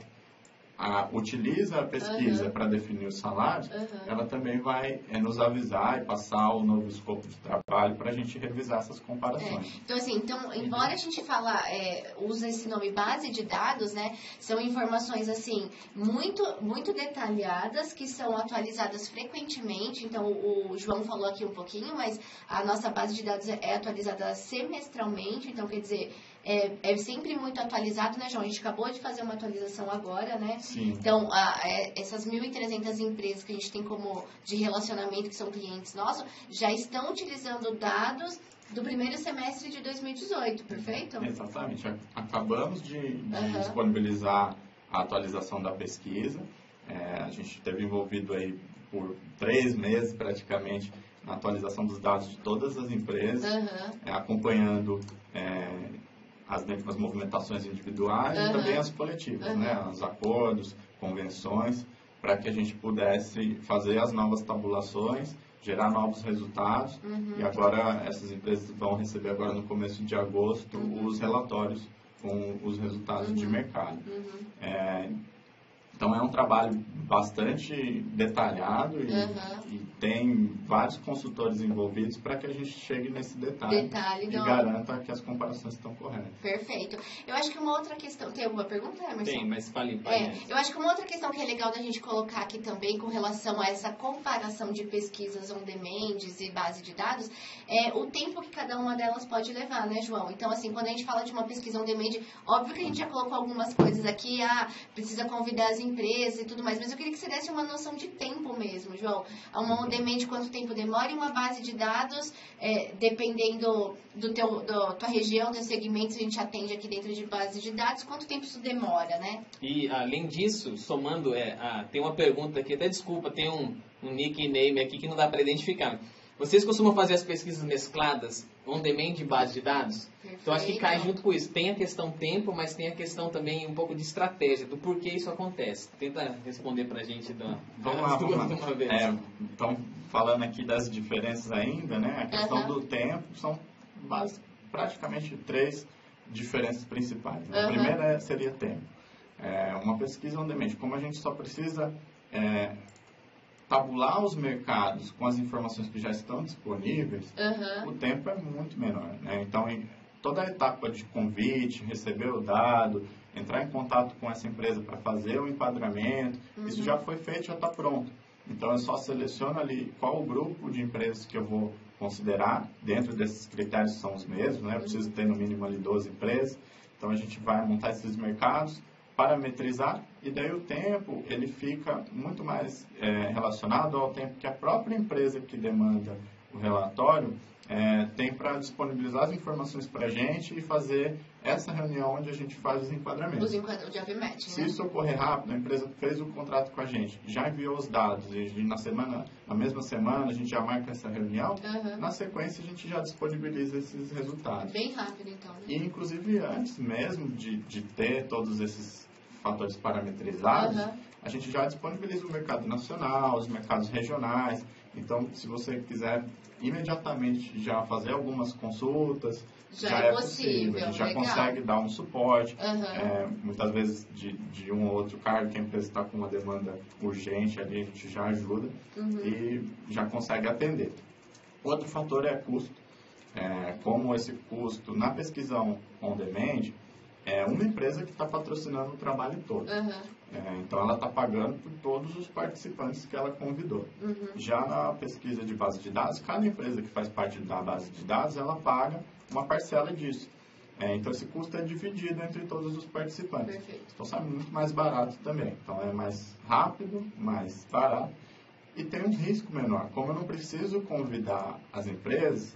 utiliza a pesquisa para definir os salários, ela também vai nos avisar e passar o novo escopo de trabalho para a gente revisar essas comparações. Então, assim, embora a gente usa esse nome base de dados, né, são informações assim muito, muito detalhadas que são atualizadas frequentemente. Então, o João falou aqui um pouquinho, mas a nossa base de dados é atualizada semestralmente. Então, quer dizer, é sempre muito atualizado, né, João? A gente acabou de fazer uma atualização agora, né? Sim. Então, essas 1.300 empresas que a gente tem como de relacionamento, que são clientes nossos, já estão utilizando dados do primeiro semestre de 2018, perfeito? Exatamente. Acabamos de disponibilizar a atualização da pesquisa. A gente esteve envolvido aí por 3 meses, praticamente, na atualização dos dados de todas as empresas, acompanhando as movimentações individuais e também as coletivas, né? Os acordos, convenções, para que a gente pudesse fazer as novas tabulações, gerar novos resultados. E agora essas empresas vão receber agora no começo de agosto os relatórios com os resultados de mercado. Então é um trabalho bastante detalhado e tem vários consultores envolvidos para que a gente chegue nesse detalhe e garanta que as comparações estão corretas. Perfeito. Eu acho que uma outra questão... Tem alguma pergunta, Emerson? Tem, mas fale. Eu acho que uma outra questão que é legal da gente colocar aqui também com relação a essa comparação de pesquisas on-demand e base de dados é o tempo que cada uma delas pode levar, né, João? Então, assim, quando a gente fala de uma pesquisa on-demand, óbvio que a gente já colocou algumas coisas aqui, precisa convidar as empresas e tudo mais, mas eu queria que você desse uma noção de tempo mesmo, João. Uma on-demand, quanto tempo demora, e uma base de dados, dependendo da tua região, do segmento, a gente atende aqui dentro de base de dados, quanto tempo isso demora, né? E, além disso, somando, tem uma pergunta aqui, até desculpa, tem um nickname aqui que não dá para identificar. Vocês costumam fazer as pesquisas mescladas, on-demand e base de dados? Perfeito. Então, acho que cai junto com isso. Tem a questão tempo, mas tem a questão também um pouco de estratégia, do porquê isso acontece. Tenta responder pra gente vamos lá. uma vez. Então, falando aqui das diferenças ainda, né? A questão do tempo são praticamente 3 diferenças principais. A primeira seria tempo. Uma pesquisa on-demand, como a gente só precisa tabular os mercados com as informações que já estão disponíveis, o tempo é muito menor, né? Então, toda a etapa de convite, receber o dado, entrar em contato com essa empresa para fazer o enquadramento, isso já foi feito, já está pronto. Então, eu só seleciono ali qual o grupo de empresas que eu vou considerar. Dentro desses critérios são os mesmos, né? Eu preciso ter no mínimo ali 12 empresas. Então, a gente vai montar esses mercados, parametrizar, e daí o tempo ele fica muito mais relacionado ao tempo que a própria empresa que demanda o relatório tem para disponibilizar as informações para a gente e fazer essa reunião onde a gente faz os enquadramentos. O job match, Se isso ocorrer rápido, a empresa fez o contrato com a gente, já enviou os dados, e na mesma semana a gente já marca essa reunião, na sequência a gente já disponibiliza esses resultados. Bem rápido, então. Né? E, inclusive, antes mesmo de ter todos esses fatores parametrizados, a gente já disponibiliza o mercado nacional, os mercados regionais. Então, se você quiser imediatamente já fazer algumas consultas, já é possível. A gente já consegue dar um suporte. Muitas vezes, de um ou outro cargo que a empresa está com uma demanda urgente, ali a gente já ajuda e já consegue atender. Outro fator é custo. Como esse custo na pesquisa on-demand, é uma empresa que está patrocinando o trabalho todo. Então, ela está pagando por todos os participantes que ela convidou. Já na pesquisa de base de dados, cada empresa que faz parte da base de dados, ela paga uma parcela disso. Então, esse custo é dividido entre todos os participantes. Perfeito. Então, sai muito mais barato também. Então, é mais rápido, mais barato e tem um risco menor. Como eu não preciso convidar as empresas,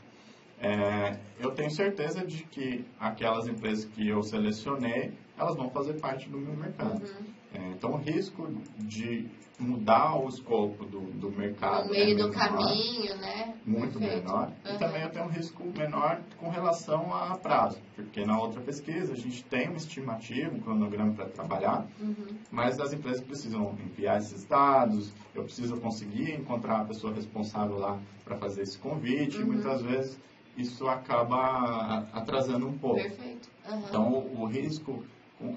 eu tenho certeza de que aquelas empresas que eu selecionei, elas vão fazer parte do meu mercado. Então, o risco de mudar o escopo do mercado no meio do caminho, né? Muito menor. E também eu tenho um risco menor com relação a prazo, porque na outra pesquisa a gente tem uma estimativa, um cronograma para trabalhar, mas as empresas precisam enviar esses dados, eu preciso conseguir encontrar a pessoa responsável lá para fazer esse convite, e muitas vezes isso acaba atrasando um pouco. Perfeito. Então, o risco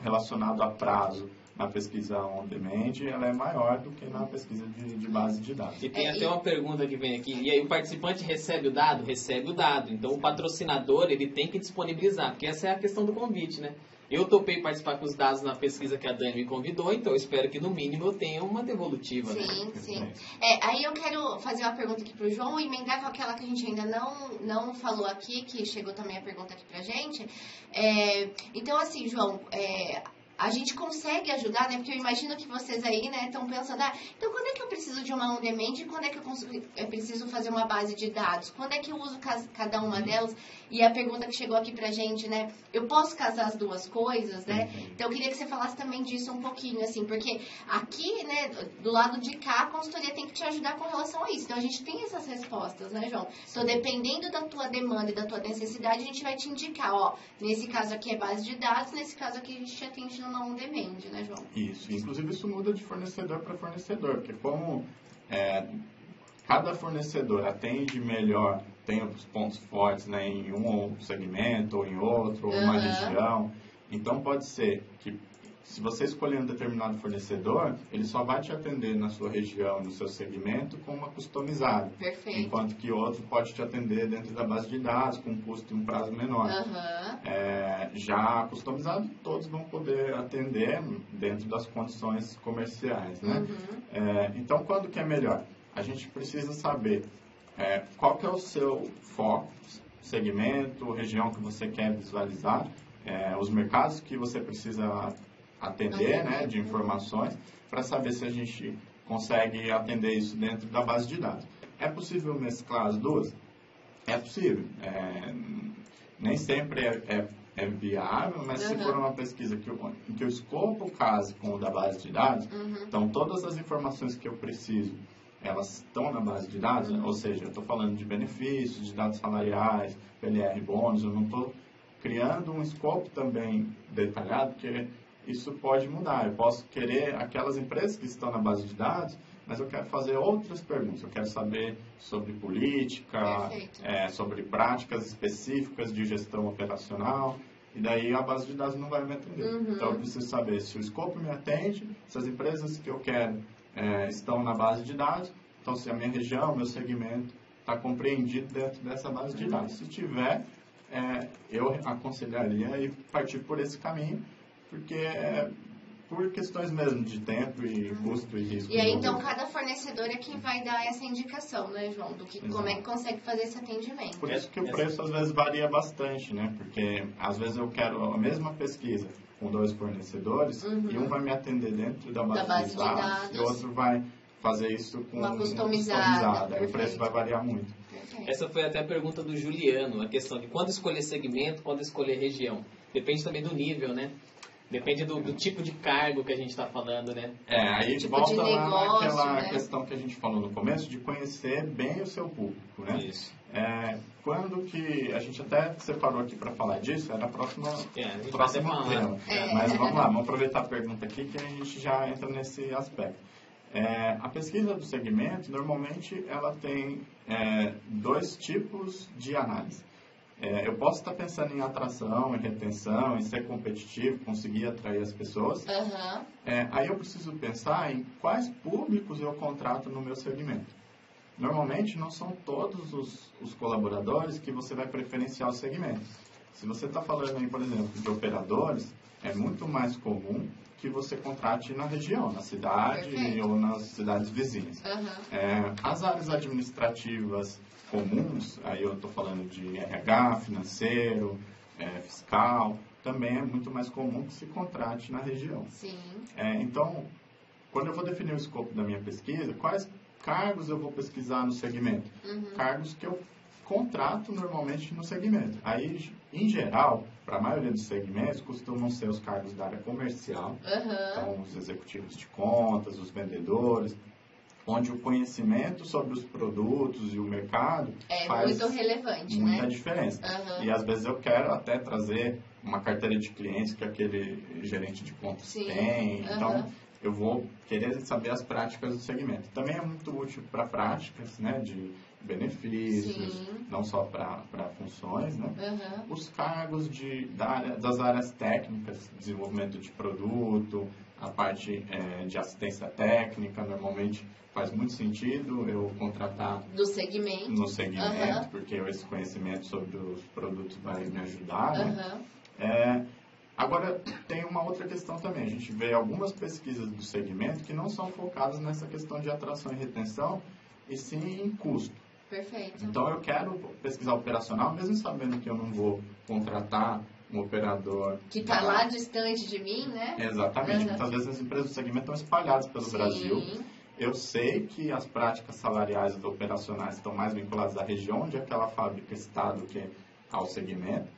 relacionado a prazo na pesquisa on-demand, ela é maior do que na pesquisa de base de dados. E tem até uma pergunta que vem aqui. E aí, o participante recebe o dado? Recebe o dado. Então, o patrocinador, ele tem que disponibilizar, porque essa é a questão do convite, né? Eu topei participar com os dados na pesquisa que a Dani me convidou, então eu espero que no mínimo eu tenha uma devolutiva. Sim. Aí eu quero fazer uma pergunta aqui pro João e emendar com aquela que a gente ainda não falou aqui, que chegou também a pergunta aqui pra gente. Então, assim, João, a gente consegue ajudar, né? Porque eu imagino que vocês aí, né, estão pensando, então quando é que eu preciso de uma on-demand e quando é que eu preciso fazer uma base de dados? Quando é que eu uso cada uma delas? E a pergunta que chegou aqui pra gente, né? Eu posso casar as duas coisas, né? Então eu queria que você falasse também disso um pouquinho, assim, porque aqui, né, do lado de cá, a consultoria tem que te ajudar com relação a isso. Então a gente tem essas respostas, né, João? Então dependendo da tua demanda e da tua necessidade, a gente vai te indicar, nesse caso aqui é base de dados, nesse caso aqui a gente te atende numa on-demand, né, João? Isso. Inclusive isso muda de fornecedor para fornecedor, porque como cada fornecedor atende melhor, tem os pontos fortes, né, em um segmento ou em outro, ou uma região. Então, pode ser que se você escolher um determinado fornecedor, ele só vai te atender na sua região, no seu segmento, com uma customizada. Perfeito. Enquanto que outro pode te atender dentro da base de dados, com um custo e um prazo menor. Já customizado, todos vão poder atender dentro das condições comerciais, né? Então, quando que é melhor? A gente precisa saber qual que é o seu foco, segmento, região que você quer visualizar, os mercados que você precisa atender, né, de informações, para saber se a gente consegue atender isso dentro da base de dados. É possível mesclar as duas? É possível. Nem sempre é viável, mas se for uma pesquisa em que o escopo case com o da base de dados, então todas as informações que eu preciso, elas estão na base de dados, ou seja, eu estou falando de benefícios, de dados salariais, PLR, bônus, eu não estou criando um escopo também detalhado, porque isso pode mudar. Eu posso querer aquelas empresas que estão na base de dados, mas eu quero fazer outras perguntas. Eu quero saber sobre política, sobre práticas específicas de gestão operacional, e daí a base de dados não vai me atender. Então, eu preciso saber se o escopo me atende, se as empresas que eu quero estão na base de dados, então se a minha região, meu segmento está compreendido dentro dessa base de dados. Se tiver, eu aconselharia ir partir por esse caminho, porque por questões mesmo de tempo e custo e risco. E aí, então, cada fornecedor é quem vai dar essa indicação, né, João? Do que, como é que consegue fazer esse atendimento. Por isso que o preço, às vezes, varia bastante, né? Porque, às vezes, eu quero a mesma pesquisa com 2 fornecedores e um vai me atender dentro da base de dados e o outro vai fazer isso com uma customizada. Aí o preço vai variar muito. Essa foi até a pergunta do Juliano, a questão de quando escolher segmento, quando escolher região. Depende também do nível, né? Depende do tipo de cargo que a gente está falando, né? Aí tipo volta negócio, lá naquela né? questão que a gente falou no começo, de conhecer bem o seu público, né? Isso. Quando que a gente até separou aqui para falar disso, era a próxima tema. Mas vamos lá, vamos aproveitar a pergunta aqui que a gente já entra nesse aspecto. A pesquisa do segmento, normalmente, ela tem 2 tipos de análise. Eu posso estar pensando em atração, em retenção, em ser competitivo, conseguir atrair as pessoas. Aí eu preciso pensar em quais públicos eu contrato no meu segmento. Normalmente, não são todos os colaboradores que você vai preferenciar o segmento. Se você está falando aí, por exemplo, de operadores, é muito mais comum que você contrate na região, na cidade ou nas cidades vizinhas. As áreas administrativas comuns, aí eu estou falando de RH, financeiro, fiscal, também é muito mais comum que se contrate na região. Então, quando eu vou definir o escopo da minha pesquisa, quais cargos eu vou pesquisar no segmento? Cargos que eu contrato normalmente no segmento. Aí, em geral, para a maioria dos segmentos, costumam ser os cargos da área comercial, então os executivos de contas, os vendedores, onde o conhecimento sobre os produtos e o mercado faz muito relevante, muita diferença. E às vezes eu quero até trazer uma carteira de clientes que aquele gerente de contas tem. Então, eu vou querer saber as práticas do segmento. Também é muito útil para práticas, né, de benefícios, não só para funções, né? Os cargos das áreas técnicas, desenvolvimento de produto, a parte de assistência técnica, normalmente faz muito sentido eu contratar no segmento, porque esse conhecimento sobre os produtos vai me ajudar, né? Agora, tem uma outra questão também. A gente vê algumas pesquisas do segmento que não são focadas nessa questão de atração e retenção, e sim em custo. Então, eu quero pesquisar operacional, mesmo sabendo que eu não vou contratar um operador que está lá distante de mim, né? Exatamente. Muitas vezes as empresas do segmento estão espalhadas pelo Brasil. Eu sei que as práticas salariais e operacionais estão mais vinculadas à região onde aquela fábrica está do que ao segmento.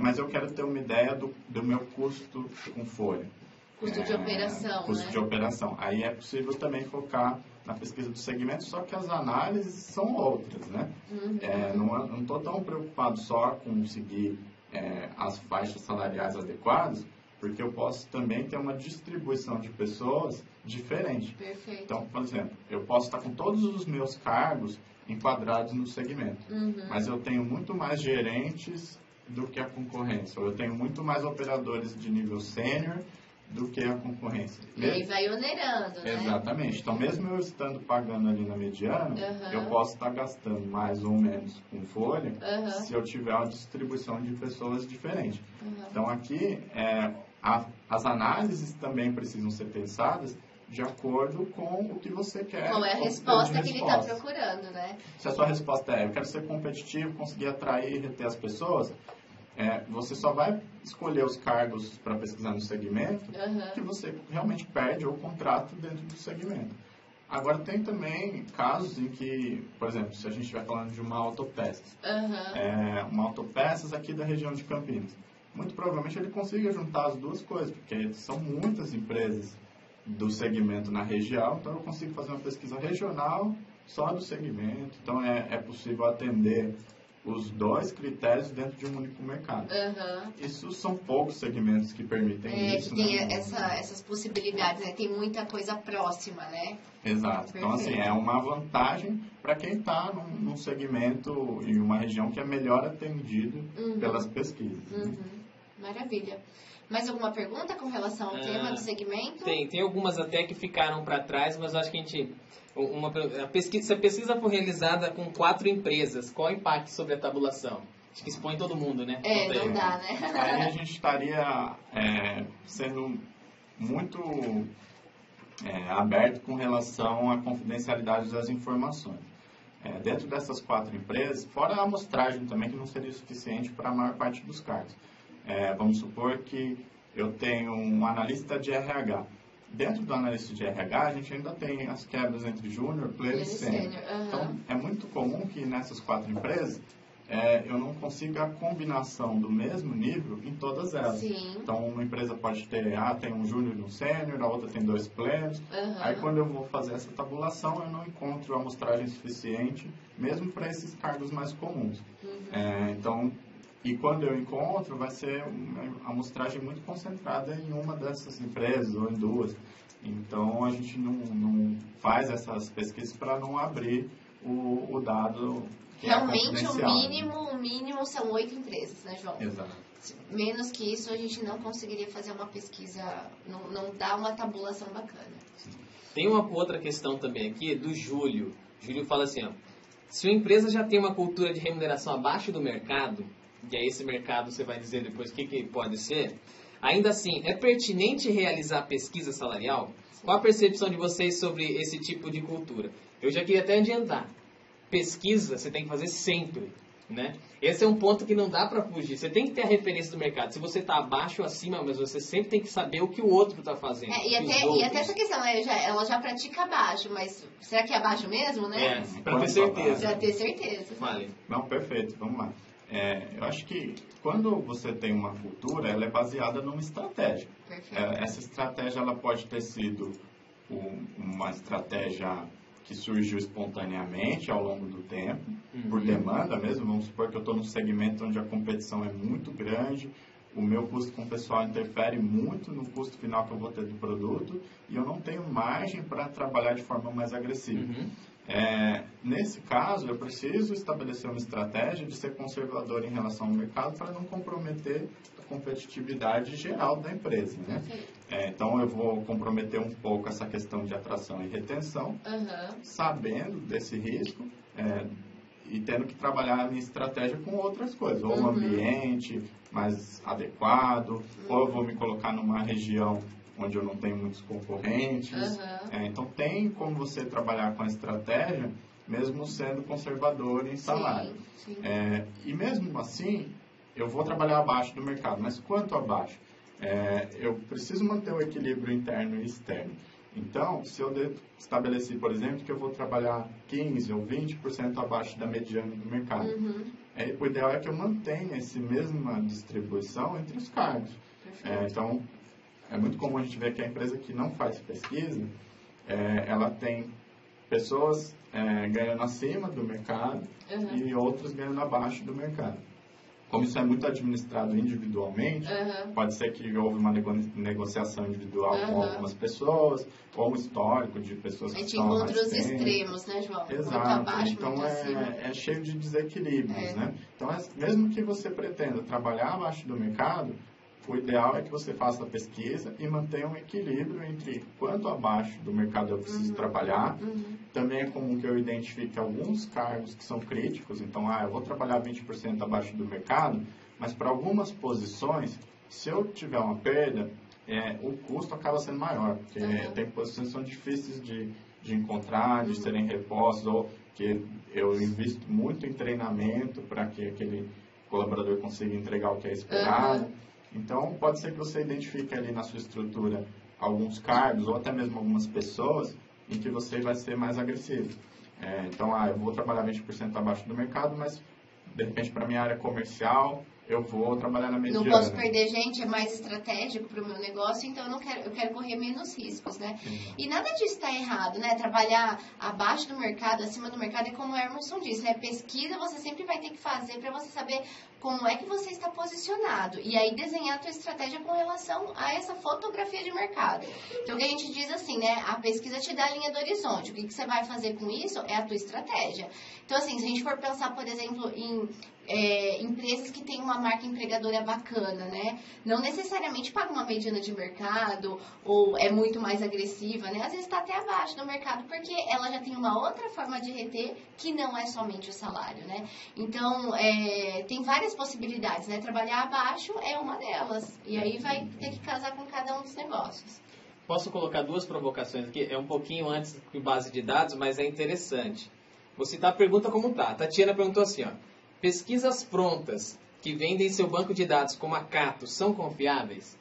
Mas eu quero ter uma ideia do meu custo com folha. Custo de operação, Custo de operação. Aí é possível também focar na pesquisa do segmento, só que as análises são outras, né? Não estou tão preocupado só com conseguir as faixas salariais adequadas, porque eu posso também ter uma distribuição de pessoas diferente. Então, por exemplo, eu posso estar com todos os meus cargos enquadrados no segmento, mas eu tenho muito mais gerentes do que a concorrência, ou eu tenho muito mais operadores de nível sênior do que a concorrência. E aí vai onerando, né? Exatamente. Então, mesmo eu estando pagando ali na mediana, eu posso estar gastando mais ou menos com folha se eu tiver uma distribuição de pessoas diferente. Então, aqui, as análises também precisam ser pensadas de acordo com o que você quer. Qual é a resposta que ele está procurando, né? Se a sua resposta é, eu quero ser competitivo, conseguir atrair e reter as pessoas, você só vai escolher os cargos para pesquisar no segmento que você realmente perde ou contrato dentro do segmento. Agora, tem também casos em que, por exemplo, se a gente estiver falando de uma autopeças, uma autopeças aqui da região de Campinas, muito provavelmente ele consiga juntar as duas coisas, porque são muitas empresas do segmento na região, então eu consigo fazer uma pesquisa regional só do segmento, então é possível atender os dois critérios dentro de um único mercado. Isso são poucos segmentos que permitem isso. Que tem essas possibilidades, né? Tem muita coisa próxima, né? Exato. Perfeito. Então, assim, é uma vantagem para quem está num segmento e uma região que é melhor atendido pelas pesquisas. Né? Maravilha. Mais alguma pergunta com relação ao tema do segmento? Tem algumas até que ficaram para trás, mas acho que se a pesquisa for realizada com 4 empresas, qual o impacto sobre a tabulação? Acho que expõe todo mundo, né? Não dá, né? Aí a gente estaria sendo muito aberto com relação à confidencialidade das informações. Dentro dessas 4 empresas, fora a amostragem também, que não seria suficiente para a maior parte dos cargos. Vamos supor que eu tenho um analista de RH. Dentro do analista de RH, a gente ainda tem as quebras entre júnior, pleno e sênior. Então, é muito comum que nessas 4 empresas eu não consiga a combinação do mesmo nível em todas elas. Sim. Então, uma empresa pode ter, tem um júnior e um sênior, a outra tem 2 plenos. Aí, quando eu vou fazer essa tabulação, eu não encontro amostragem suficiente, mesmo para esses cargos mais comuns. E quando eu encontro, vai ser uma amostragem muito concentrada em uma dessas empresas ou em 2. Então, a gente não faz essas pesquisas para não abrir o dado que realmente é o mínimo são 8 empresas, né, João? Exato. Menos que isso, a gente não conseguiria fazer uma pesquisa, não dá uma tabulação bacana. Tem uma outra questão também aqui, do Júlio. Júlio fala assim, se uma empresa já tem uma cultura de remuneração abaixo do mercado, e aí esse mercado você vai dizer depois o que pode ser, ainda assim, é pertinente realizar pesquisa salarial? Qual a percepção de vocês sobre esse tipo de cultura? Eu já queria até adiantar. Pesquisa você tem que fazer sempre, né? Esse é um ponto que não dá para fugir. Você tem que ter a referência do mercado. Se você está abaixo ou acima, mas você sempre tem que saber o que o outro está fazendo. E até essa questão, ela já pratica abaixo, mas será que é abaixo mesmo, né? Para ter certeza. Para ter certeza. Vale. Não, perfeito. Vamos lá. Eu acho que quando você tem uma cultura, ela é baseada numa estratégia. Essa estratégia ela pode ter sido uma estratégia que surgiu espontaneamente ao longo do tempo, por demanda mesmo. Vamos supor que eu estou num segmento onde a competição é muito grande, o meu custo com o pessoal interfere muito no custo final que eu vou ter do produto e eu não tenho margem para trabalhar de forma mais agressiva. Nesse caso, eu preciso estabelecer uma estratégia de ser conservador em relação ao mercado para não comprometer a competitividade geral da empresa, né? Então, eu vou comprometer um pouco essa questão de atração e retenção, sabendo desse risco e tendo que trabalhar a minha estratégia com outras coisas, ou um ambiente mais adequado, ou eu vou me colocar numa região onde eu não tenho muitos concorrentes. Então, tem como você trabalhar com a estratégia, mesmo sendo conservador em salário. Sim. E mesmo assim, eu vou trabalhar abaixo do mercado. Mas quanto abaixo? Eu preciso manter o equilíbrio interno e externo. Então, se eu estabelecer, por exemplo, que eu vou trabalhar 15% ou 20% abaixo da mediana do mercado, o ideal é que eu mantenha essa mesma distribuição entre os cargos. Então, é muito comum a gente ver que a empresa que não faz pesquisa, ela tem pessoas ganhando acima do mercado e outras ganhando abaixo do mercado. Como isso é muito administrado individualmente, pode ser que houve uma negociação individual com algumas pessoas, ou um histórico de pessoas que estão a gente encontra os extremos, né, João? Exato. Muito abaixo, então muito acima. É cheio de desequilíbrios, né? Então, mesmo que você pretenda trabalhar abaixo do mercado, o ideal é que você faça a pesquisa e mantenha um equilíbrio entre quanto abaixo do mercado eu preciso trabalhar. Também é comum que eu identifique alguns cargos que são críticos, então, eu vou trabalhar 20% abaixo do mercado, mas para algumas posições, se eu tiver uma perda, o custo acaba sendo maior, porque tem posições que são difíceis de encontrar, de serem repostos, ou que eu invisto muito em treinamento para que aquele colaborador consiga entregar o que é esperado. Então, pode ser que você identifique ali na sua estrutura alguns cargos, ou até mesmo algumas pessoas, em que você vai ser mais agressivo. Então, eu vou trabalhar 20% abaixo do mercado, mas, de repente, para a minha área comercial, eu vou trabalhar na mediana. Não posso perder gente, é mais estratégico para o meu negócio, então eu quero correr menos riscos, né? E nada disso está errado, né? Trabalhar abaixo do mercado, acima do mercado, é como o Emerson disse, né? Pesquisa você sempre vai ter que fazer para você saber como é que você está posicionado. E aí desenhar a tua estratégia com relação a essa fotografia de mercado. Então, o que a gente diz assim, né? A pesquisa te dá a linha do horizonte. O que você vai fazer com isso é a tua estratégia. Então, assim, se a gente for pensar, por exemplo, em empresas que têm uma marca empregadora bacana, né? Não necessariamente paga uma mediana de mercado ou é muito mais agressiva, né? Às vezes está até abaixo do mercado porque ela já tem uma outra forma de reter que não é somente o salário, né? Então, tem várias possibilidades, né? Trabalhar abaixo é uma delas. E aí vai ter que casar com cada um dos negócios. Posso colocar duas provocações aqui? É um pouquinho antes de base de dados, mas é interessante. Vou citar a pergunta como tá. A Tatiana perguntou assim, pesquisas prontas que vendem seu banco de dados como a Cato são confiáveis?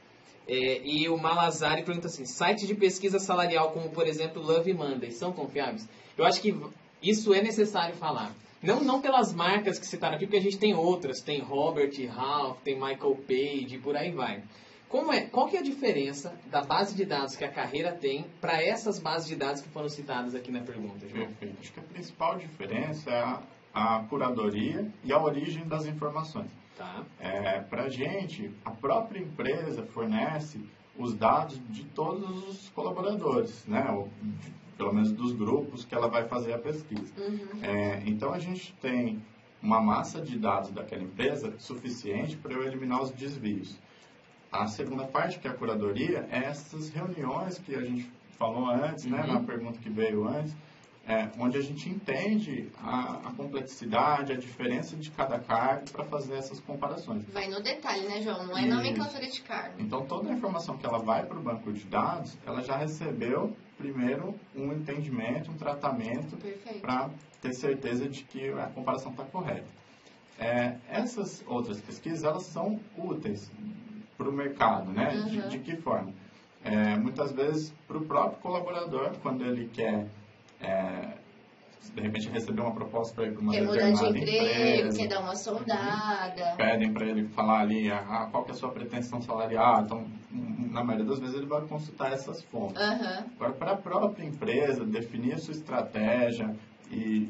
E o Malazari pergunta assim, sites de pesquisa salarial como, por exemplo, Love Monday, são confiáveis? Eu acho que isso é necessário falar. Não pelas marcas que citaram aqui, porque a gente tem outras. Tem Robert Half, tem Michael Page, e por aí vai. Qual que é a diferença da base de dados que a Carreira tem para essas bases de dados que foram citadas aqui na pergunta, João? Perfeito. Acho que a principal diferença é a curadoria e a origem das informações. Tá. Para a gente, a própria empresa fornece os dados de todos os colaboradores, né? Ou, pelo menos dos grupos que ela vai fazer a pesquisa. Então, a gente tem uma massa de dados daquela empresa suficiente para eu eliminar os desvios. A segunda parte, que é a curadoria, é essas reuniões que a gente falou antes, né? Na pergunta que veio antes, onde a gente entende a complexidade, a diferença de cada cargo para fazer essas comparações. Vai no detalhe, né, João? Não é nomenclatura de cargo. Então, toda a informação que ela vai para o banco de dados, ela já recebeu, primeiro, um entendimento, um tratamento, para ter certeza de que a comparação está correta. Essas outras pesquisas, elas são úteis para o mercado, né? De que forma? Muitas vezes, para o próprio colaborador, quando ele quer... de repente receber uma proposta para ir para uma determinada empresa, quer dar uma sondada, pedem para ele falar ali qual que é a sua pretensão salarial. Então, na maioria das vezes ele vai consultar essas fontes. Agora, para a própria empresa definir a sua estratégia e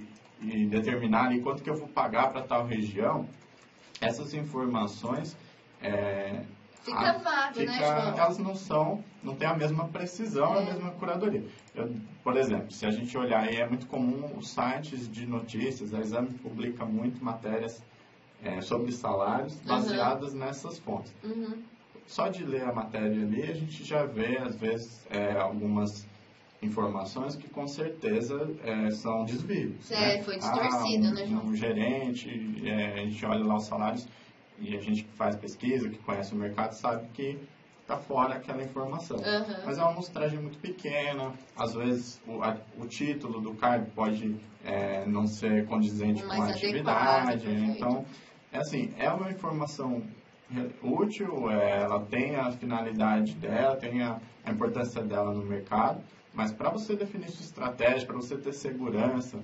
determinar ali quanto que eu vou pagar para tal região, essas informações fica vago, né, João? Elas não têm a mesma precisão, a mesma curadoria. Por exemplo, se a gente olhar aí, é muito comum os sites de notícias, a Exame publica muito matérias sobre salários baseadas nessas fontes. Só de ler a matéria ali, a gente já vê, às vezes, algumas informações que com certeza são desvios. Foi distorcido, né, João? Um gerente, a gente olha lá os salários, e a gente que faz pesquisa, que conhece o mercado, sabe que está fora aquela informação. Mas é uma amostragem muito pequena, às vezes o título do cargo pode não ser condizente com a atividade. Então, é uma informação útil, ela tem a finalidade dela, tem a importância dela no mercado, mas para você definir sua estratégia, para você ter segurança,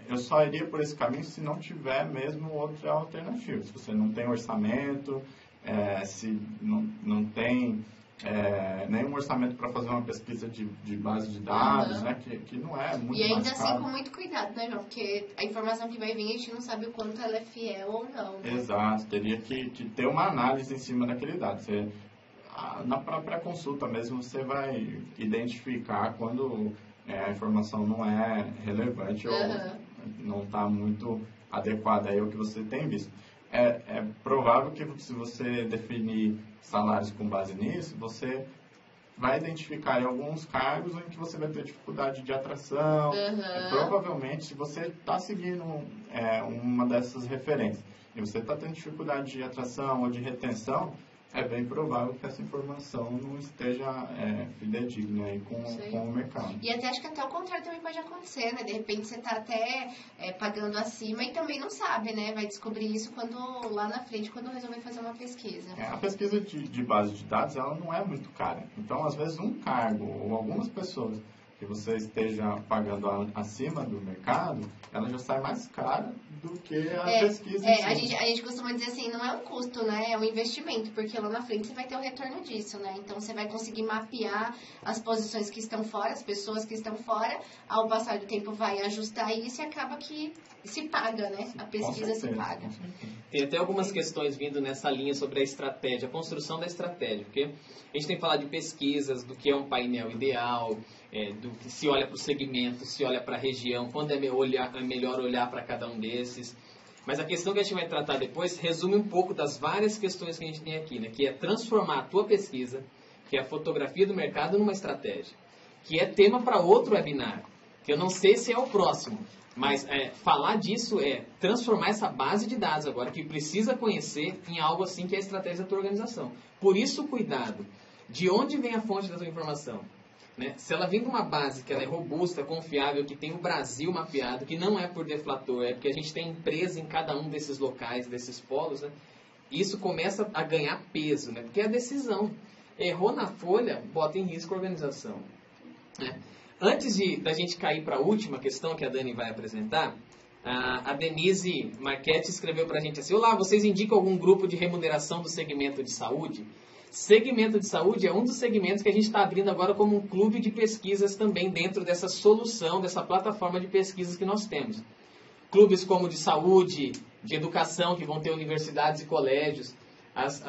eu só iria por esse caminho se não tiver mesmo outra alternativa. Se você não tem orçamento, se não tem nenhum orçamento para fazer uma pesquisa de base de dados, né, que não é muito. E ainda assim com muito cuidado, né, João? Porque a informação que vai vir, a gente não sabe o quanto ela é fiel ou não. Né? Exato, teria que ter uma análise em cima daquele dado. Na própria consulta mesmo, você vai identificar quando a informação não é relevante ou não está muito adequada aí ao que você tem visto. é provável que se você definir salários com base nisso, você vai identificar aí alguns cargos em que você vai ter dificuldade de atração. Provavelmente, se você está seguindo uma dessas referências e você está tendo dificuldade de atração ou de retenção, é bem provável que essa informação não esteja fidedigna aí com o mercado. E até acho que até o contrário também pode acontecer, né? De repente você está até pagando acima e também não sabe, né? Vai descobrir isso lá na frente, quando resolver fazer uma pesquisa. A pesquisa de base de dados, ela não é muito cara. Então, às vezes, um cargo ou algumas pessoas que você esteja pagando acima do mercado, ela já sai mais cara do que a pesquisa em si. A gente costuma dizer assim, não é um custo, né? É um investimento, porque lá na frente você vai ter o retorno disso, né? Então você vai conseguir mapear as posições que estão fora, as pessoas que estão fora, ao passar do tempo vai ajustar isso e acaba que se paga, né? A pesquisa se paga. Tem até algumas questões vindo nessa linha sobre a estratégia, a construção da estratégia, porque a gente tem que falar de pesquisas, do que é um painel ideal, do que se olha para o segmento, se olha para a região, quando é melhor olhar para cada um desses. Mas a questão que a gente vai tratar depois resume um pouco das várias questões que a gente tem aqui, né? Que é transformar a tua pesquisa, que é a fotografia do mercado, numa estratégia, que é tema para outro webinar, que eu não sei se é o próximo, mas falar disso é transformar essa base de dados agora, que precisa conhecer, em algo assim que é a estratégia da tua organização. Por isso, cuidado. De onde vem a fonte da tua informação? Né? Se ela vem de uma base que ela é robusta, confiável, que tem o Brasil mapeado, que não é por deflator, é porque a gente tem empresa em cada um desses locais, desses polos, né? Isso começa a ganhar peso, né? Porque é a decisão. Errou na folha, bota em risco a organização. Né? Antes da gente cair para a última questão que a Dani vai apresentar, a Denise Marchetti escreveu para a gente assim: olá, vocês indicam algum grupo de remuneração do segmento de saúde? Segmento de saúde é um dos segmentos que a gente está abrindo agora como um clube de pesquisas também dentro dessa solução, dessa plataforma de pesquisas que nós temos. Clubes como de saúde, de educação, que vão ter universidades e colégios, as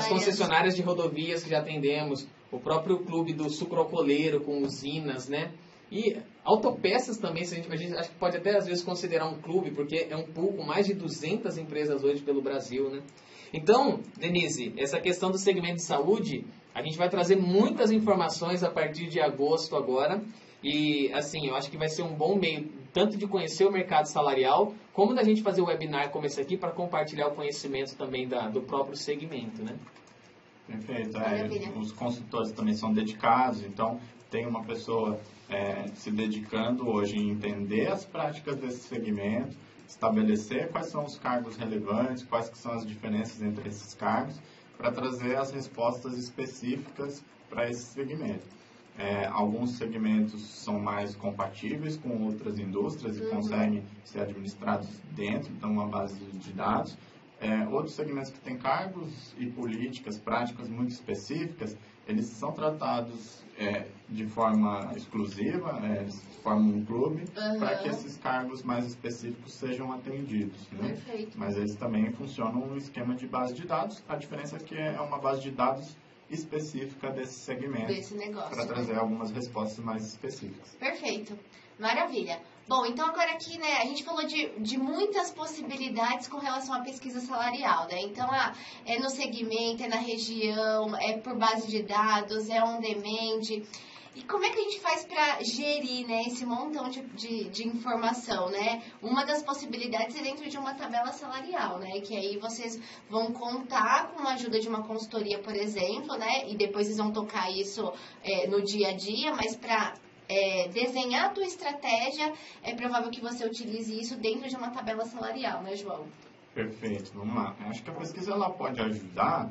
concessionárias de rodovias que já atendemos, o próprio clube do sucroalcooleiro com usinas, né? E autopeças também, a gente acho que pode até às vezes considerar um clube, porque é um pool com mais de 200 empresas hoje pelo Brasil, né? Então, Denise, essa questão do segmento de saúde, a gente vai trazer muitas informações a partir de agosto agora. E, assim, eu acho que vai ser um bom meio, tanto de conhecer o mercado salarial, como da gente fazer o webinar como esse aqui, para compartilhar o conhecimento também do próprio segmento, né? Perfeito. Os consultores também são dedicados, então tem uma pessoa se dedicando hoje em entender as práticas desse segmento, estabelecer quais são os cargos relevantes, quais que são as diferenças entre esses cargos, para trazer as respostas específicas para esse segmento. Alguns segmentos são mais compatíveis com outras indústrias e conseguem ser administrados dentro de uma base de dados. Outros segmentos que têm cargos e políticas, práticas muito específicas, eles são tratados de forma exclusiva, eles formam um clube para que esses cargos mais específicos sejam atendidos. Né? Perfeito. Mas eles também funcionam no esquema de base de dados, a diferença é que é uma base de dados específica desse segmento, desse negócio, para trazer algumas respostas mais específicas. Perfeito, maravilha. Bom, então agora aqui, né, a gente falou de muitas possibilidades com relação à pesquisa salarial, né? Então, é no segmento, é na região, é por base de dados, é on demand. E como é que a gente faz para gerir, né, esse montão de informação, né? Uma das possibilidades é dentro de uma tabela salarial, né? Que aí vocês vão contar com a ajuda de uma consultoria, por exemplo, né? E depois vocês vão tocar isso no dia a dia, mas para desenhar a tua estratégia, é provável que você utilize isso dentro de uma tabela salarial, né, João? Perfeito, vamos lá. Acho que a pesquisa ela pode ajudar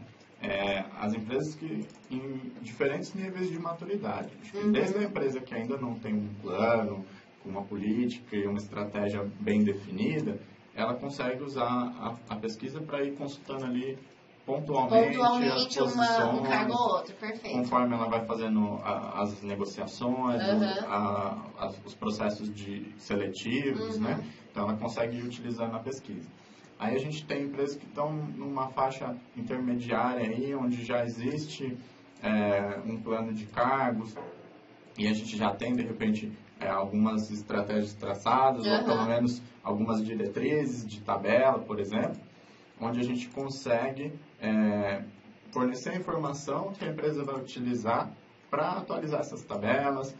as empresas que em diferentes níveis de maturidade. Acho que desde a empresa que ainda não tem um plano, uma política e uma estratégia bem definida, ela consegue usar a pesquisa para ir consultando ali pontualmente as posições, um cargo ou outro, perfeito. Conforme ela vai fazendo as negociações, os processos seletivos, né? Então ela consegue ir utilizando a pesquisa. Aí a gente tem empresas que estão numa faixa intermediária aí, onde já existe um plano de cargos e a gente já tem, de repente, algumas estratégias traçadas, ou pelo menos algumas diretrizes de tabela, por exemplo. onde a gente consegue fornecer a informação que a empresa vai utilizar para atualizar essas tabelas,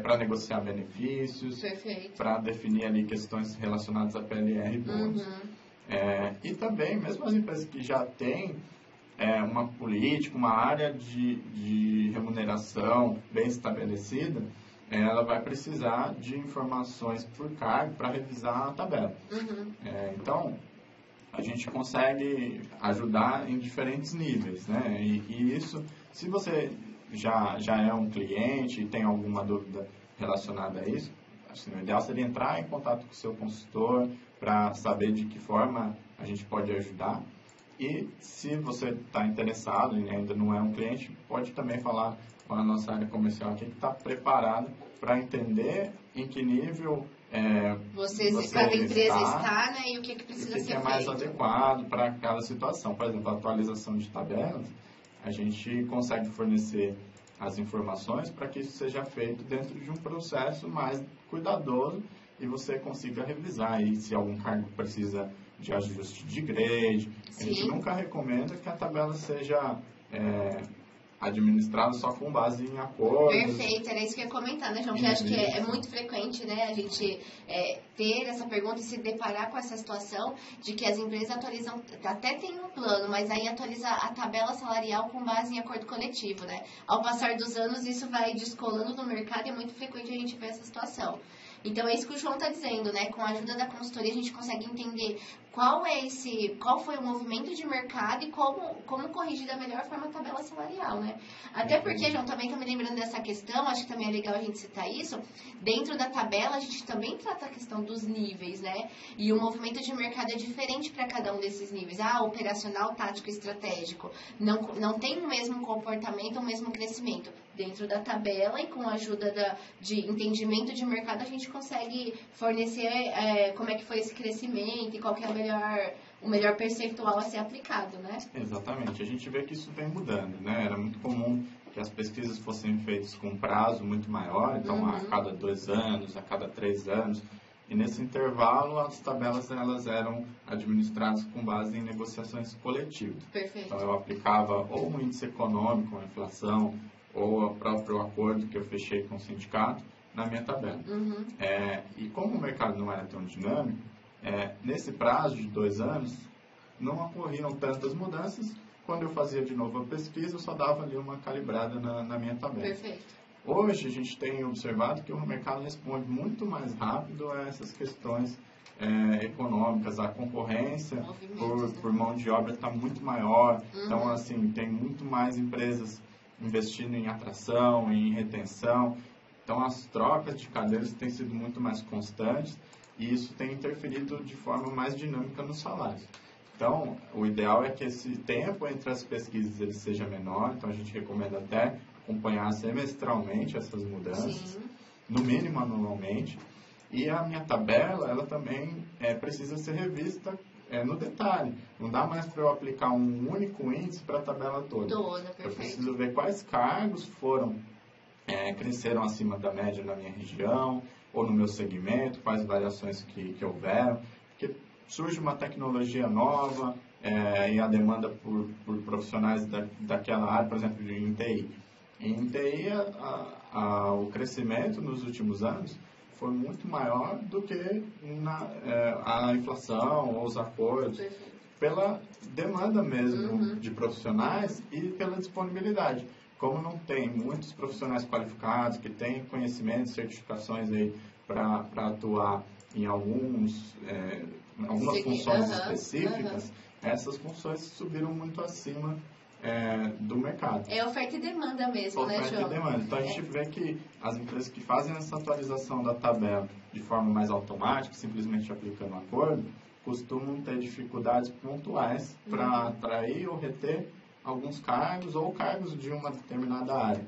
para negociar benefícios, para definir ali questões relacionadas a PLR e bônus. E também, mesmo as empresas que já têm uma política, uma área de remuneração bem estabelecida, ela vai precisar de informações por cargo para revisar a tabela. Então, a gente consegue ajudar em diferentes níveis, né? E isso, se você já é um cliente e tem alguma dúvida relacionada a isso, assim, o ideal seria entrar em contato com o seu consultor para saber de que forma a gente pode ajudar. E se você está interessado e ainda não é um cliente, pode também falar com a nossa área comercial aqui que está preparada para entender em que nível cada empresa está, né, e o que precisa ser feito. O que é mais adequado para cada situação. Por exemplo, a atualização de tabelas, a gente consegue fornecer as informações para que isso seja feito dentro de um processo mais cuidadoso e você consiga revisar. E se algum cargo precisa de ajuste de grade, a gente nunca recomenda que a tabela seja administrada só com base em acordos. Perfeito, era isso que eu ia comentar, né, João? Que acho que é muito frequente, né, a gente ter essa pergunta e se deparar com essa situação de que as empresas atualizam, até tem um plano, mas aí atualiza a tabela salarial com base em acordo coletivo, né? Ao passar dos anos, isso vai descolando no mercado e é muito frequente a gente ver essa situação. Então, é isso que o João está dizendo, né? Com a ajuda da consultoria, a gente consegue entender qual foi o movimento de mercado e como corrigir da melhor forma a tabela salarial, né? Até porque, João, também estou me lembrando dessa questão, acho que também é legal a gente citar isso, dentro da tabela a gente também trata a questão dos níveis, né? E o movimento de mercado é diferente para cada um desses níveis. Operacional, tático e estratégico. Não tem o mesmo comportamento, o mesmo crescimento. Dentro da tabela e com a ajuda de entendimento de mercado, a gente consegue fornecer como é que foi esse crescimento e qual que é o melhor percentual a ser aplicado, né? Exatamente. A gente vê que isso vem mudando, né? Era muito comum que as pesquisas fossem feitas com um prazo muito maior, então a cada 2 anos, a cada 3 anos. E nesse intervalo, as tabelas elas eram administradas com base em negociações coletivas. Perfeito. Então eu aplicava ou um índice econômico, a inflação, ou o próprio acordo que eu fechei com o sindicato na minha tabela. E como o mercado não era tão dinâmico, nesse prazo de 2 anos, não ocorriam tantas mudanças. Quando eu fazia de novo a pesquisa, eu só dava ali uma calibrada na minha tabela. Perfeito. Hoje, a gente tem observado que o mercado responde muito mais rápido a essas questões econômicas. A concorrência por mão de obra está muito maior. Então, assim, tem muito mais empresas investindo em atração, em retenção. Então, as trocas de cadeiras têm sido muito mais constantes e isso tem interferido de forma mais dinâmica nos salários. Então, o ideal é que esse tempo entre as pesquisas ele seja menor. Então, a gente recomenda até acompanhar semestralmente essas mudanças, no mínimo anualmente. E a minha tabela, ela também precisa ser revista no detalhe. Não dá mais para eu aplicar um único índice para a tabela toda. Eu preciso ver quais cargos cresceram acima da média na minha região ou no meu segmento, quais variações que houveram. Porque surge uma tecnologia nova e a demanda por profissionais daquela área, por exemplo, em TI. Em TI, o crescimento nos últimos anos foi muito maior do que a inflação ou os acordos, pela demanda mesmo de profissionais e pela disponibilidade. Como não tem muitos profissionais qualificados que têm conhecimentos, certificações aí para atuar em algumas funções específicas, essas funções subiram muito acima do mercado. É oferta e demanda mesmo, né, João? Oferta e demanda. Então, a gente vê que as empresas que fazem essa atualização da tabela de forma mais automática, simplesmente aplicando um acordo, costumam ter dificuldades pontuais para atrair ou reter alguns cargos ou cargos de uma determinada área.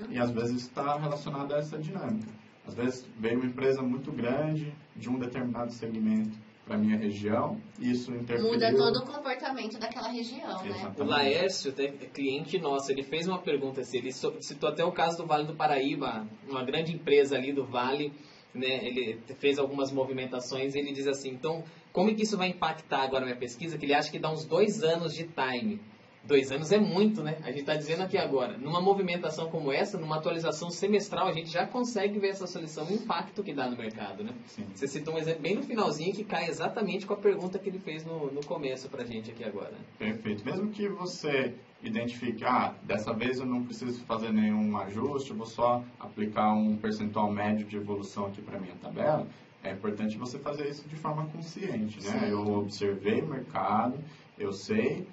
E, às vezes, está relacionado a essa dinâmica. Às vezes, vem uma empresa muito grande de um determinado segmento para a minha região, isso interferiu... Muda todo o comportamento daquela região, né? O Laércio, cliente nosso, ele fez uma pergunta assim, ele citou até o caso do Vale do Paraíba, uma grande empresa ali do Vale, né? Ele fez algumas movimentações e ele diz assim, então, como é que isso vai impactar agora na minha pesquisa? Que ele acha que dá uns 2 anos de time. 2 anos é muito, né? A gente está dizendo aqui agora. Numa movimentação como essa, numa atualização semestral, a gente já consegue ver essa solução, o impacto que dá no mercado, né? Sim. Você citou um exemplo bem no finalzinho que cai exatamente com a pergunta que ele fez no começo pra gente aqui agora. Perfeito. Mesmo que você identifique, dessa vez eu não preciso fazer nenhum ajuste, eu vou só aplicar um percentual médio de evolução aqui para minha tabela, é importante você fazer isso de forma consciente, né? Sim. Eu observei o mercado, eu sei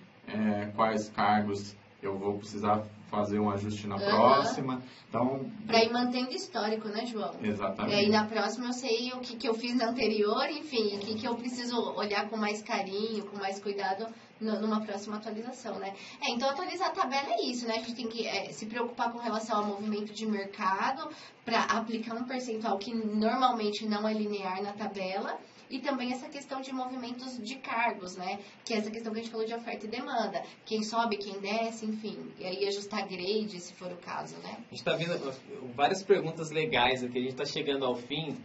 quais cargos eu vou precisar fazer um ajuste na próxima. Então, para ir mantendo histórico, né, João? Exatamente. E aí na próxima eu sei o que eu fiz na anterior, enfim, o que eu preciso olhar com mais carinho, com mais cuidado numa próxima atualização, né? Então atualizar a tabela é isso, né? A gente tem que se preocupar com relação ao movimento de mercado para aplicar um percentual que normalmente não é linear na tabela. E também essa questão de movimentos de cargos, né? Que é essa questão que a gente falou de oferta e demanda. Quem sobe, quem desce, enfim. E aí ajustar grade, se for o caso, né? A gente está vendo várias perguntas legais aqui. A gente está chegando ao fim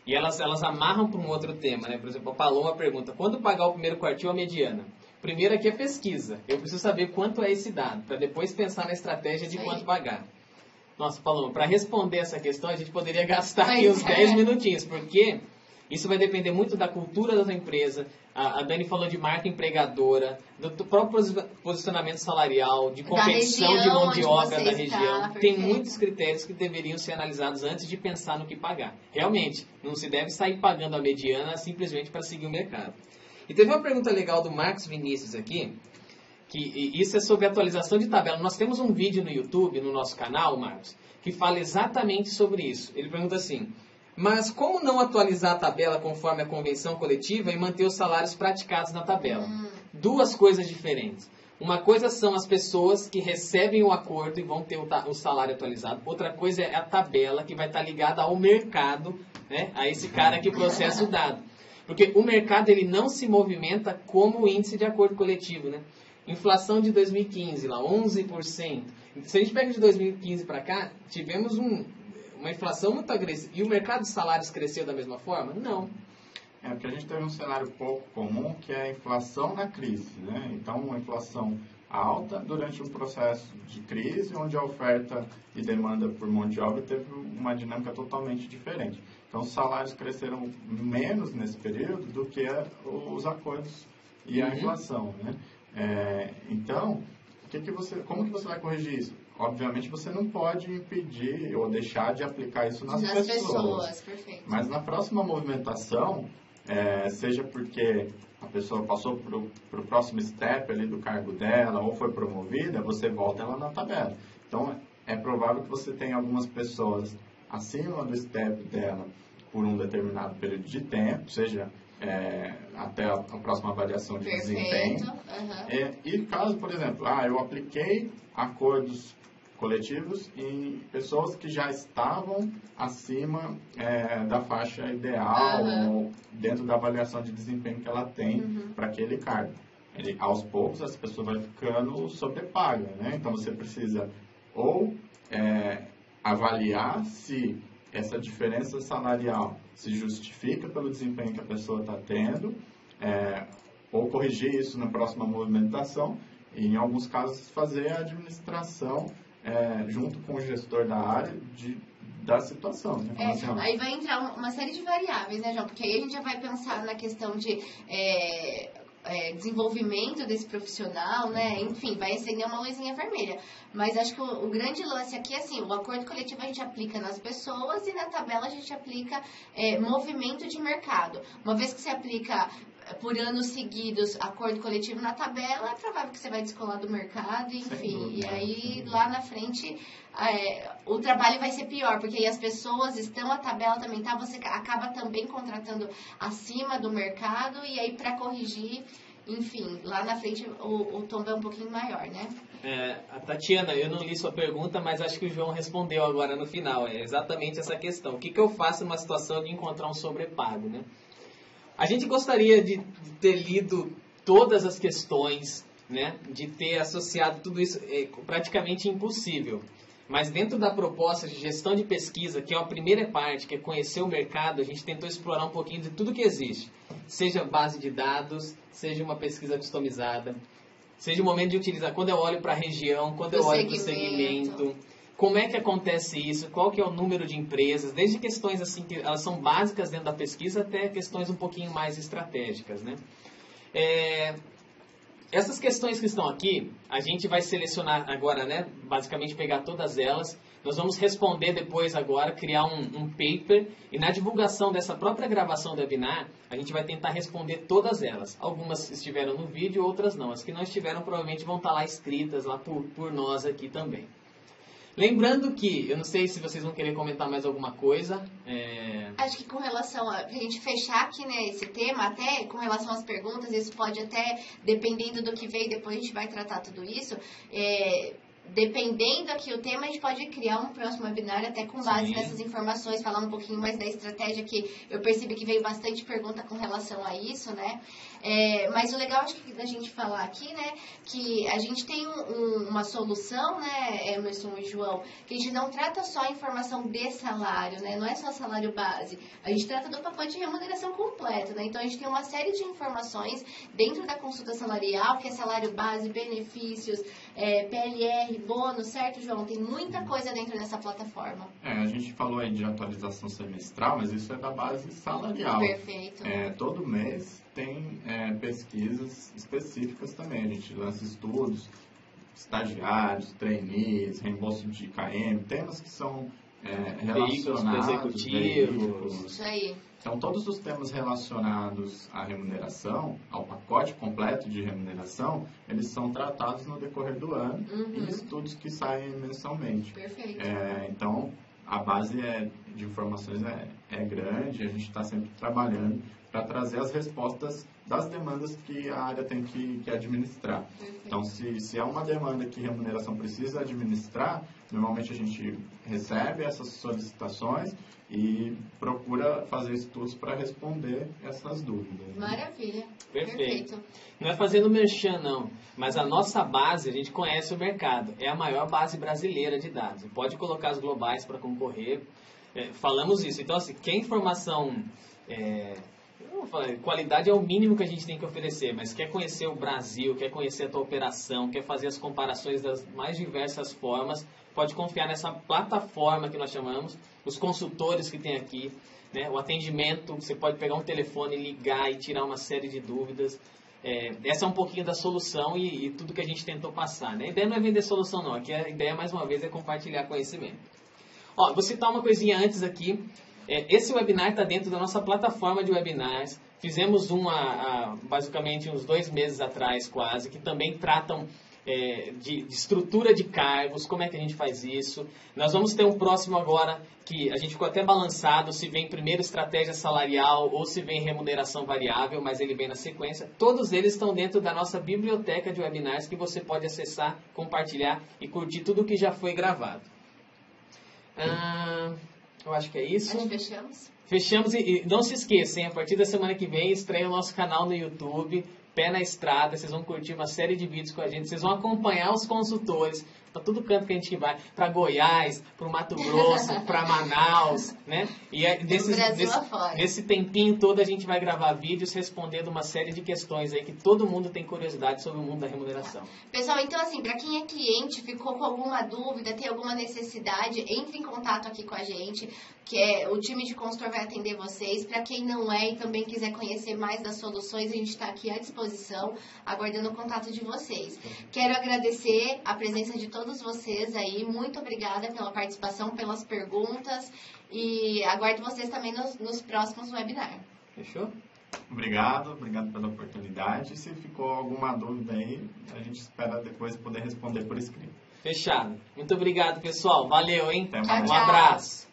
e elas amarram para um outro tema, né? Por exemplo, a Paloma pergunta, quando pagar o primeiro quartil, a mediana? Primeiro aqui é pesquisa. Eu preciso saber quanto é esse dado, para depois pensar na estratégia de quanto pagar. Nossa, Paloma, para responder essa questão, a gente poderia gastar aqui uns 10 minutinhos, porque... isso vai depender muito da cultura da sua empresa. A Dani falou de marca empregadora, do próprio posicionamento salarial, de competição de mão de obra da região. Tem muitos critérios que deveriam ser analisados antes de pensar no que pagar. Realmente, não se deve sair pagando a mediana simplesmente para seguir o mercado. E teve uma pergunta legal do Marcos Vinícius aqui, que isso é sobre atualização de tabela. Nós temos um vídeo no YouTube, no nosso canal, Marcos, que fala exatamente sobre isso. Ele pergunta assim... mas como não atualizar a tabela conforme a convenção coletiva e manter os salários praticados na tabela? Duas coisas diferentes. Uma coisa são as pessoas que recebem o acordo e vão ter o salário atualizado. Outra coisa é a tabela que vai estar ligada ao mercado, né? A esse cara que processa o dado. Porque o mercado ele não se movimenta como o índice de acordo coletivo, né? Inflação de 2015, lá, 11%. Se a gente pega de 2015 para cá, tivemos uma inflação muito agressiva. E o mercado de salários cresceu da mesma forma? Não. Porque a gente teve um cenário pouco comum, que é a inflação na crise, né? Então, uma inflação alta durante um processo de crise, onde a oferta e demanda por mão de obra teve uma dinâmica totalmente diferente. Então, os salários cresceram menos nesse período do que os acordos e a inflação, né? Então, como que você vai corrigir isso? Obviamente, você não pode impedir ou deixar de aplicar isso nas pessoas. Perfeito. Mas na próxima movimentação, seja porque a pessoa passou para o próximo step ali do cargo dela ou foi promovida, você volta ela na tabela. Então, é provável que você tenha algumas pessoas acima do step dela por um determinado período de tempo, seja até a próxima avaliação de desempenho. E caso, por exemplo, eu apliquei acordos coletivos em pessoas que já estavam acima da faixa ideal ou dentro da avaliação de desempenho que ela tem para aquele cargo. Aos poucos, essa pessoa vai ficando sobrepaga, né? Então, você precisa ou avaliar se essa diferença salarial se justifica pelo desempenho que a pessoa está tendo, ou corrigir isso na próxima movimentação, e em alguns casos fazer a administração junto com o gestor da área da situação. Né? Aí vai entrar uma série de variáveis, né, João? Porque aí a gente já vai pensar na questão de desenvolvimento desse profissional, né? Enfim, vai acender uma luzinha vermelha. Mas acho que o grande lance aqui é assim, o acordo coletivo a gente aplica nas pessoas e na tabela a gente aplica movimento de mercado. Uma vez que você aplica por anos seguidos acordo coletivo na tabela, é provável que você vai descolar do mercado, enfim. E aí, lá na frente, o trabalho vai ser pior, porque aí as pessoas estão, a tabela também tá, você acaba também contratando acima do mercado, e aí para corrigir, enfim, lá na frente o tombo é um pouquinho maior, né? A Tatiana, eu não li sua pergunta, mas acho que o João respondeu agora no final. É exatamente essa questão. O que eu faço numa situação de encontrar um sobrepago, né? A gente gostaria de ter lido todas as questões, né? De ter associado tudo isso. É praticamente impossível. Mas dentro da proposta de gestão de pesquisa, que é a primeira parte, que é conhecer o mercado, a gente tentou explorar um pouquinho de tudo que existe. Seja base de dados, seja uma pesquisa customizada, seja o momento de utilizar, quando eu olho para a região, quando eu olho para o segmento, como é que acontece isso, qual que é o número de empresas, desde questões assim que elas são básicas dentro da pesquisa até questões um pouquinho mais estratégicas, né? Essas questões que estão aqui, a gente vai selecionar agora, né? Basicamente pegar todas elas. Nós vamos responder depois agora, criar um paper. E na divulgação dessa própria gravação do webinar, a gente vai tentar responder todas elas. Algumas estiveram no vídeo, outras não. As que não estiveram provavelmente vão estar lá escritas lá por nós aqui também. Lembrando que, eu não sei se vocês vão querer comentar mais alguma coisa. Acho que com relação a gente fechar aqui, né, esse tema, até com relação às perguntas, isso pode até, dependendo do que veio, depois a gente vai tratar tudo isso, dependendo aqui o tema, a gente pode criar um próximo webinar até com base nessas informações, falar um pouquinho mais da estratégia, que eu percebi que veio bastante pergunta com relação a isso, né? Mas o legal, acho que da gente falar aqui, né, que a gente tem uma solução, né, Emerson e João, que a gente não trata só a informação de salário, né, não é só salário base, a gente trata do pacote de remuneração completo, né, então a gente tem uma série de informações dentro da consulta salarial, que é salário base, benefícios, PLR, bônus, certo, João? Tem muita coisa dentro dessa plataforma. A gente falou aí de atualização semestral, mas isso é da base salarial. Perfeito. Todo mês tem pesquisas específicas também. A gente lança estudos, estagiários, trainees, reembolso de IKM, temas que são relacionados, veículos. Isso aí. Então, todos os temas relacionados à remuneração, ao pacote completo de remuneração, eles são tratados no decorrer do ano em estudos que saem mensalmente. Perfeito. Então, a base de informações é grande, a gente está sempre trabalhando para trazer as respostas das demandas que a área tem que administrar. Perfeito. Então, se é uma demanda que remuneração precisa administrar, normalmente a gente recebe essas solicitações e procura fazer estudos para responder essas dúvidas. Maravilha. Perfeito. Não é fazendo merchan, não. Mas a nossa base, a gente conhece o mercado. É a maior base brasileira de dados. Pode colocar as globais para concorrer. Falamos isso. Então, assim, quer informação... qualidade é o mínimo que a gente tem que oferecer, mas quer conhecer o Brasil, quer conhecer a tua operação, quer fazer as comparações das mais diversas formas, pode confiar nessa plataforma que nós chamamos, os consultores que tem aqui, né? O atendimento, você pode pegar um telefone, ligar e tirar uma série de dúvidas. Essa é um pouquinho da solução e tudo que a gente tentou passar, né? A ideia não é vender solução, não. Aqui a ideia, mais uma vez, é compartilhar conhecimento. Vou citar uma coisinha antes aqui. Esse webinar está dentro da nossa plataforma de webinars. Fizemos basicamente uns 2 meses atrás quase, que também tratam de estrutura de cargos, como é que a gente faz isso. Nós vamos ter um próximo agora, que a gente ficou até balançado, se vem primeiro estratégia salarial ou se vem remuneração variável, mas ele vem na sequência. Todos eles estão dentro da nossa biblioteca de webinars, que você pode acessar, compartilhar e curtir tudo que já foi gravado. Eu acho que é isso. Acho que fechamos. Fechamos e não se esqueçam, a partir da semana que vem estreia o nosso canal no YouTube, Pé na Estrada, vocês vão curtir uma série de vídeos com a gente, vocês vão acompanhar os consultores, para todo canto que a gente vai, para Goiás, para o Mato Grosso, para Manaus, né? E nesse tempinho todo a gente vai gravar vídeos respondendo uma série de questões aí que todo mundo tem curiosidade sobre o mundo da remuneração. Pessoal, então assim, para quem é cliente, ficou com alguma dúvida, tem alguma necessidade, entre em contato aqui com a gente, que o time de consultor vai atender vocês. Para quem não é e também quiser conhecer mais das soluções, a gente está aqui à disposição, aguardando o contato de vocês. Quero agradecer a presença de todos vocês aí, muito obrigada pela participação, pelas perguntas e aguardo vocês também nos próximos webinars. Fechou? Obrigado pela oportunidade. Se ficou alguma dúvida aí, a gente espera depois poder responder por escrito. Fechado. Muito obrigado, pessoal. Valeu, hein? Até mais. Um abraço.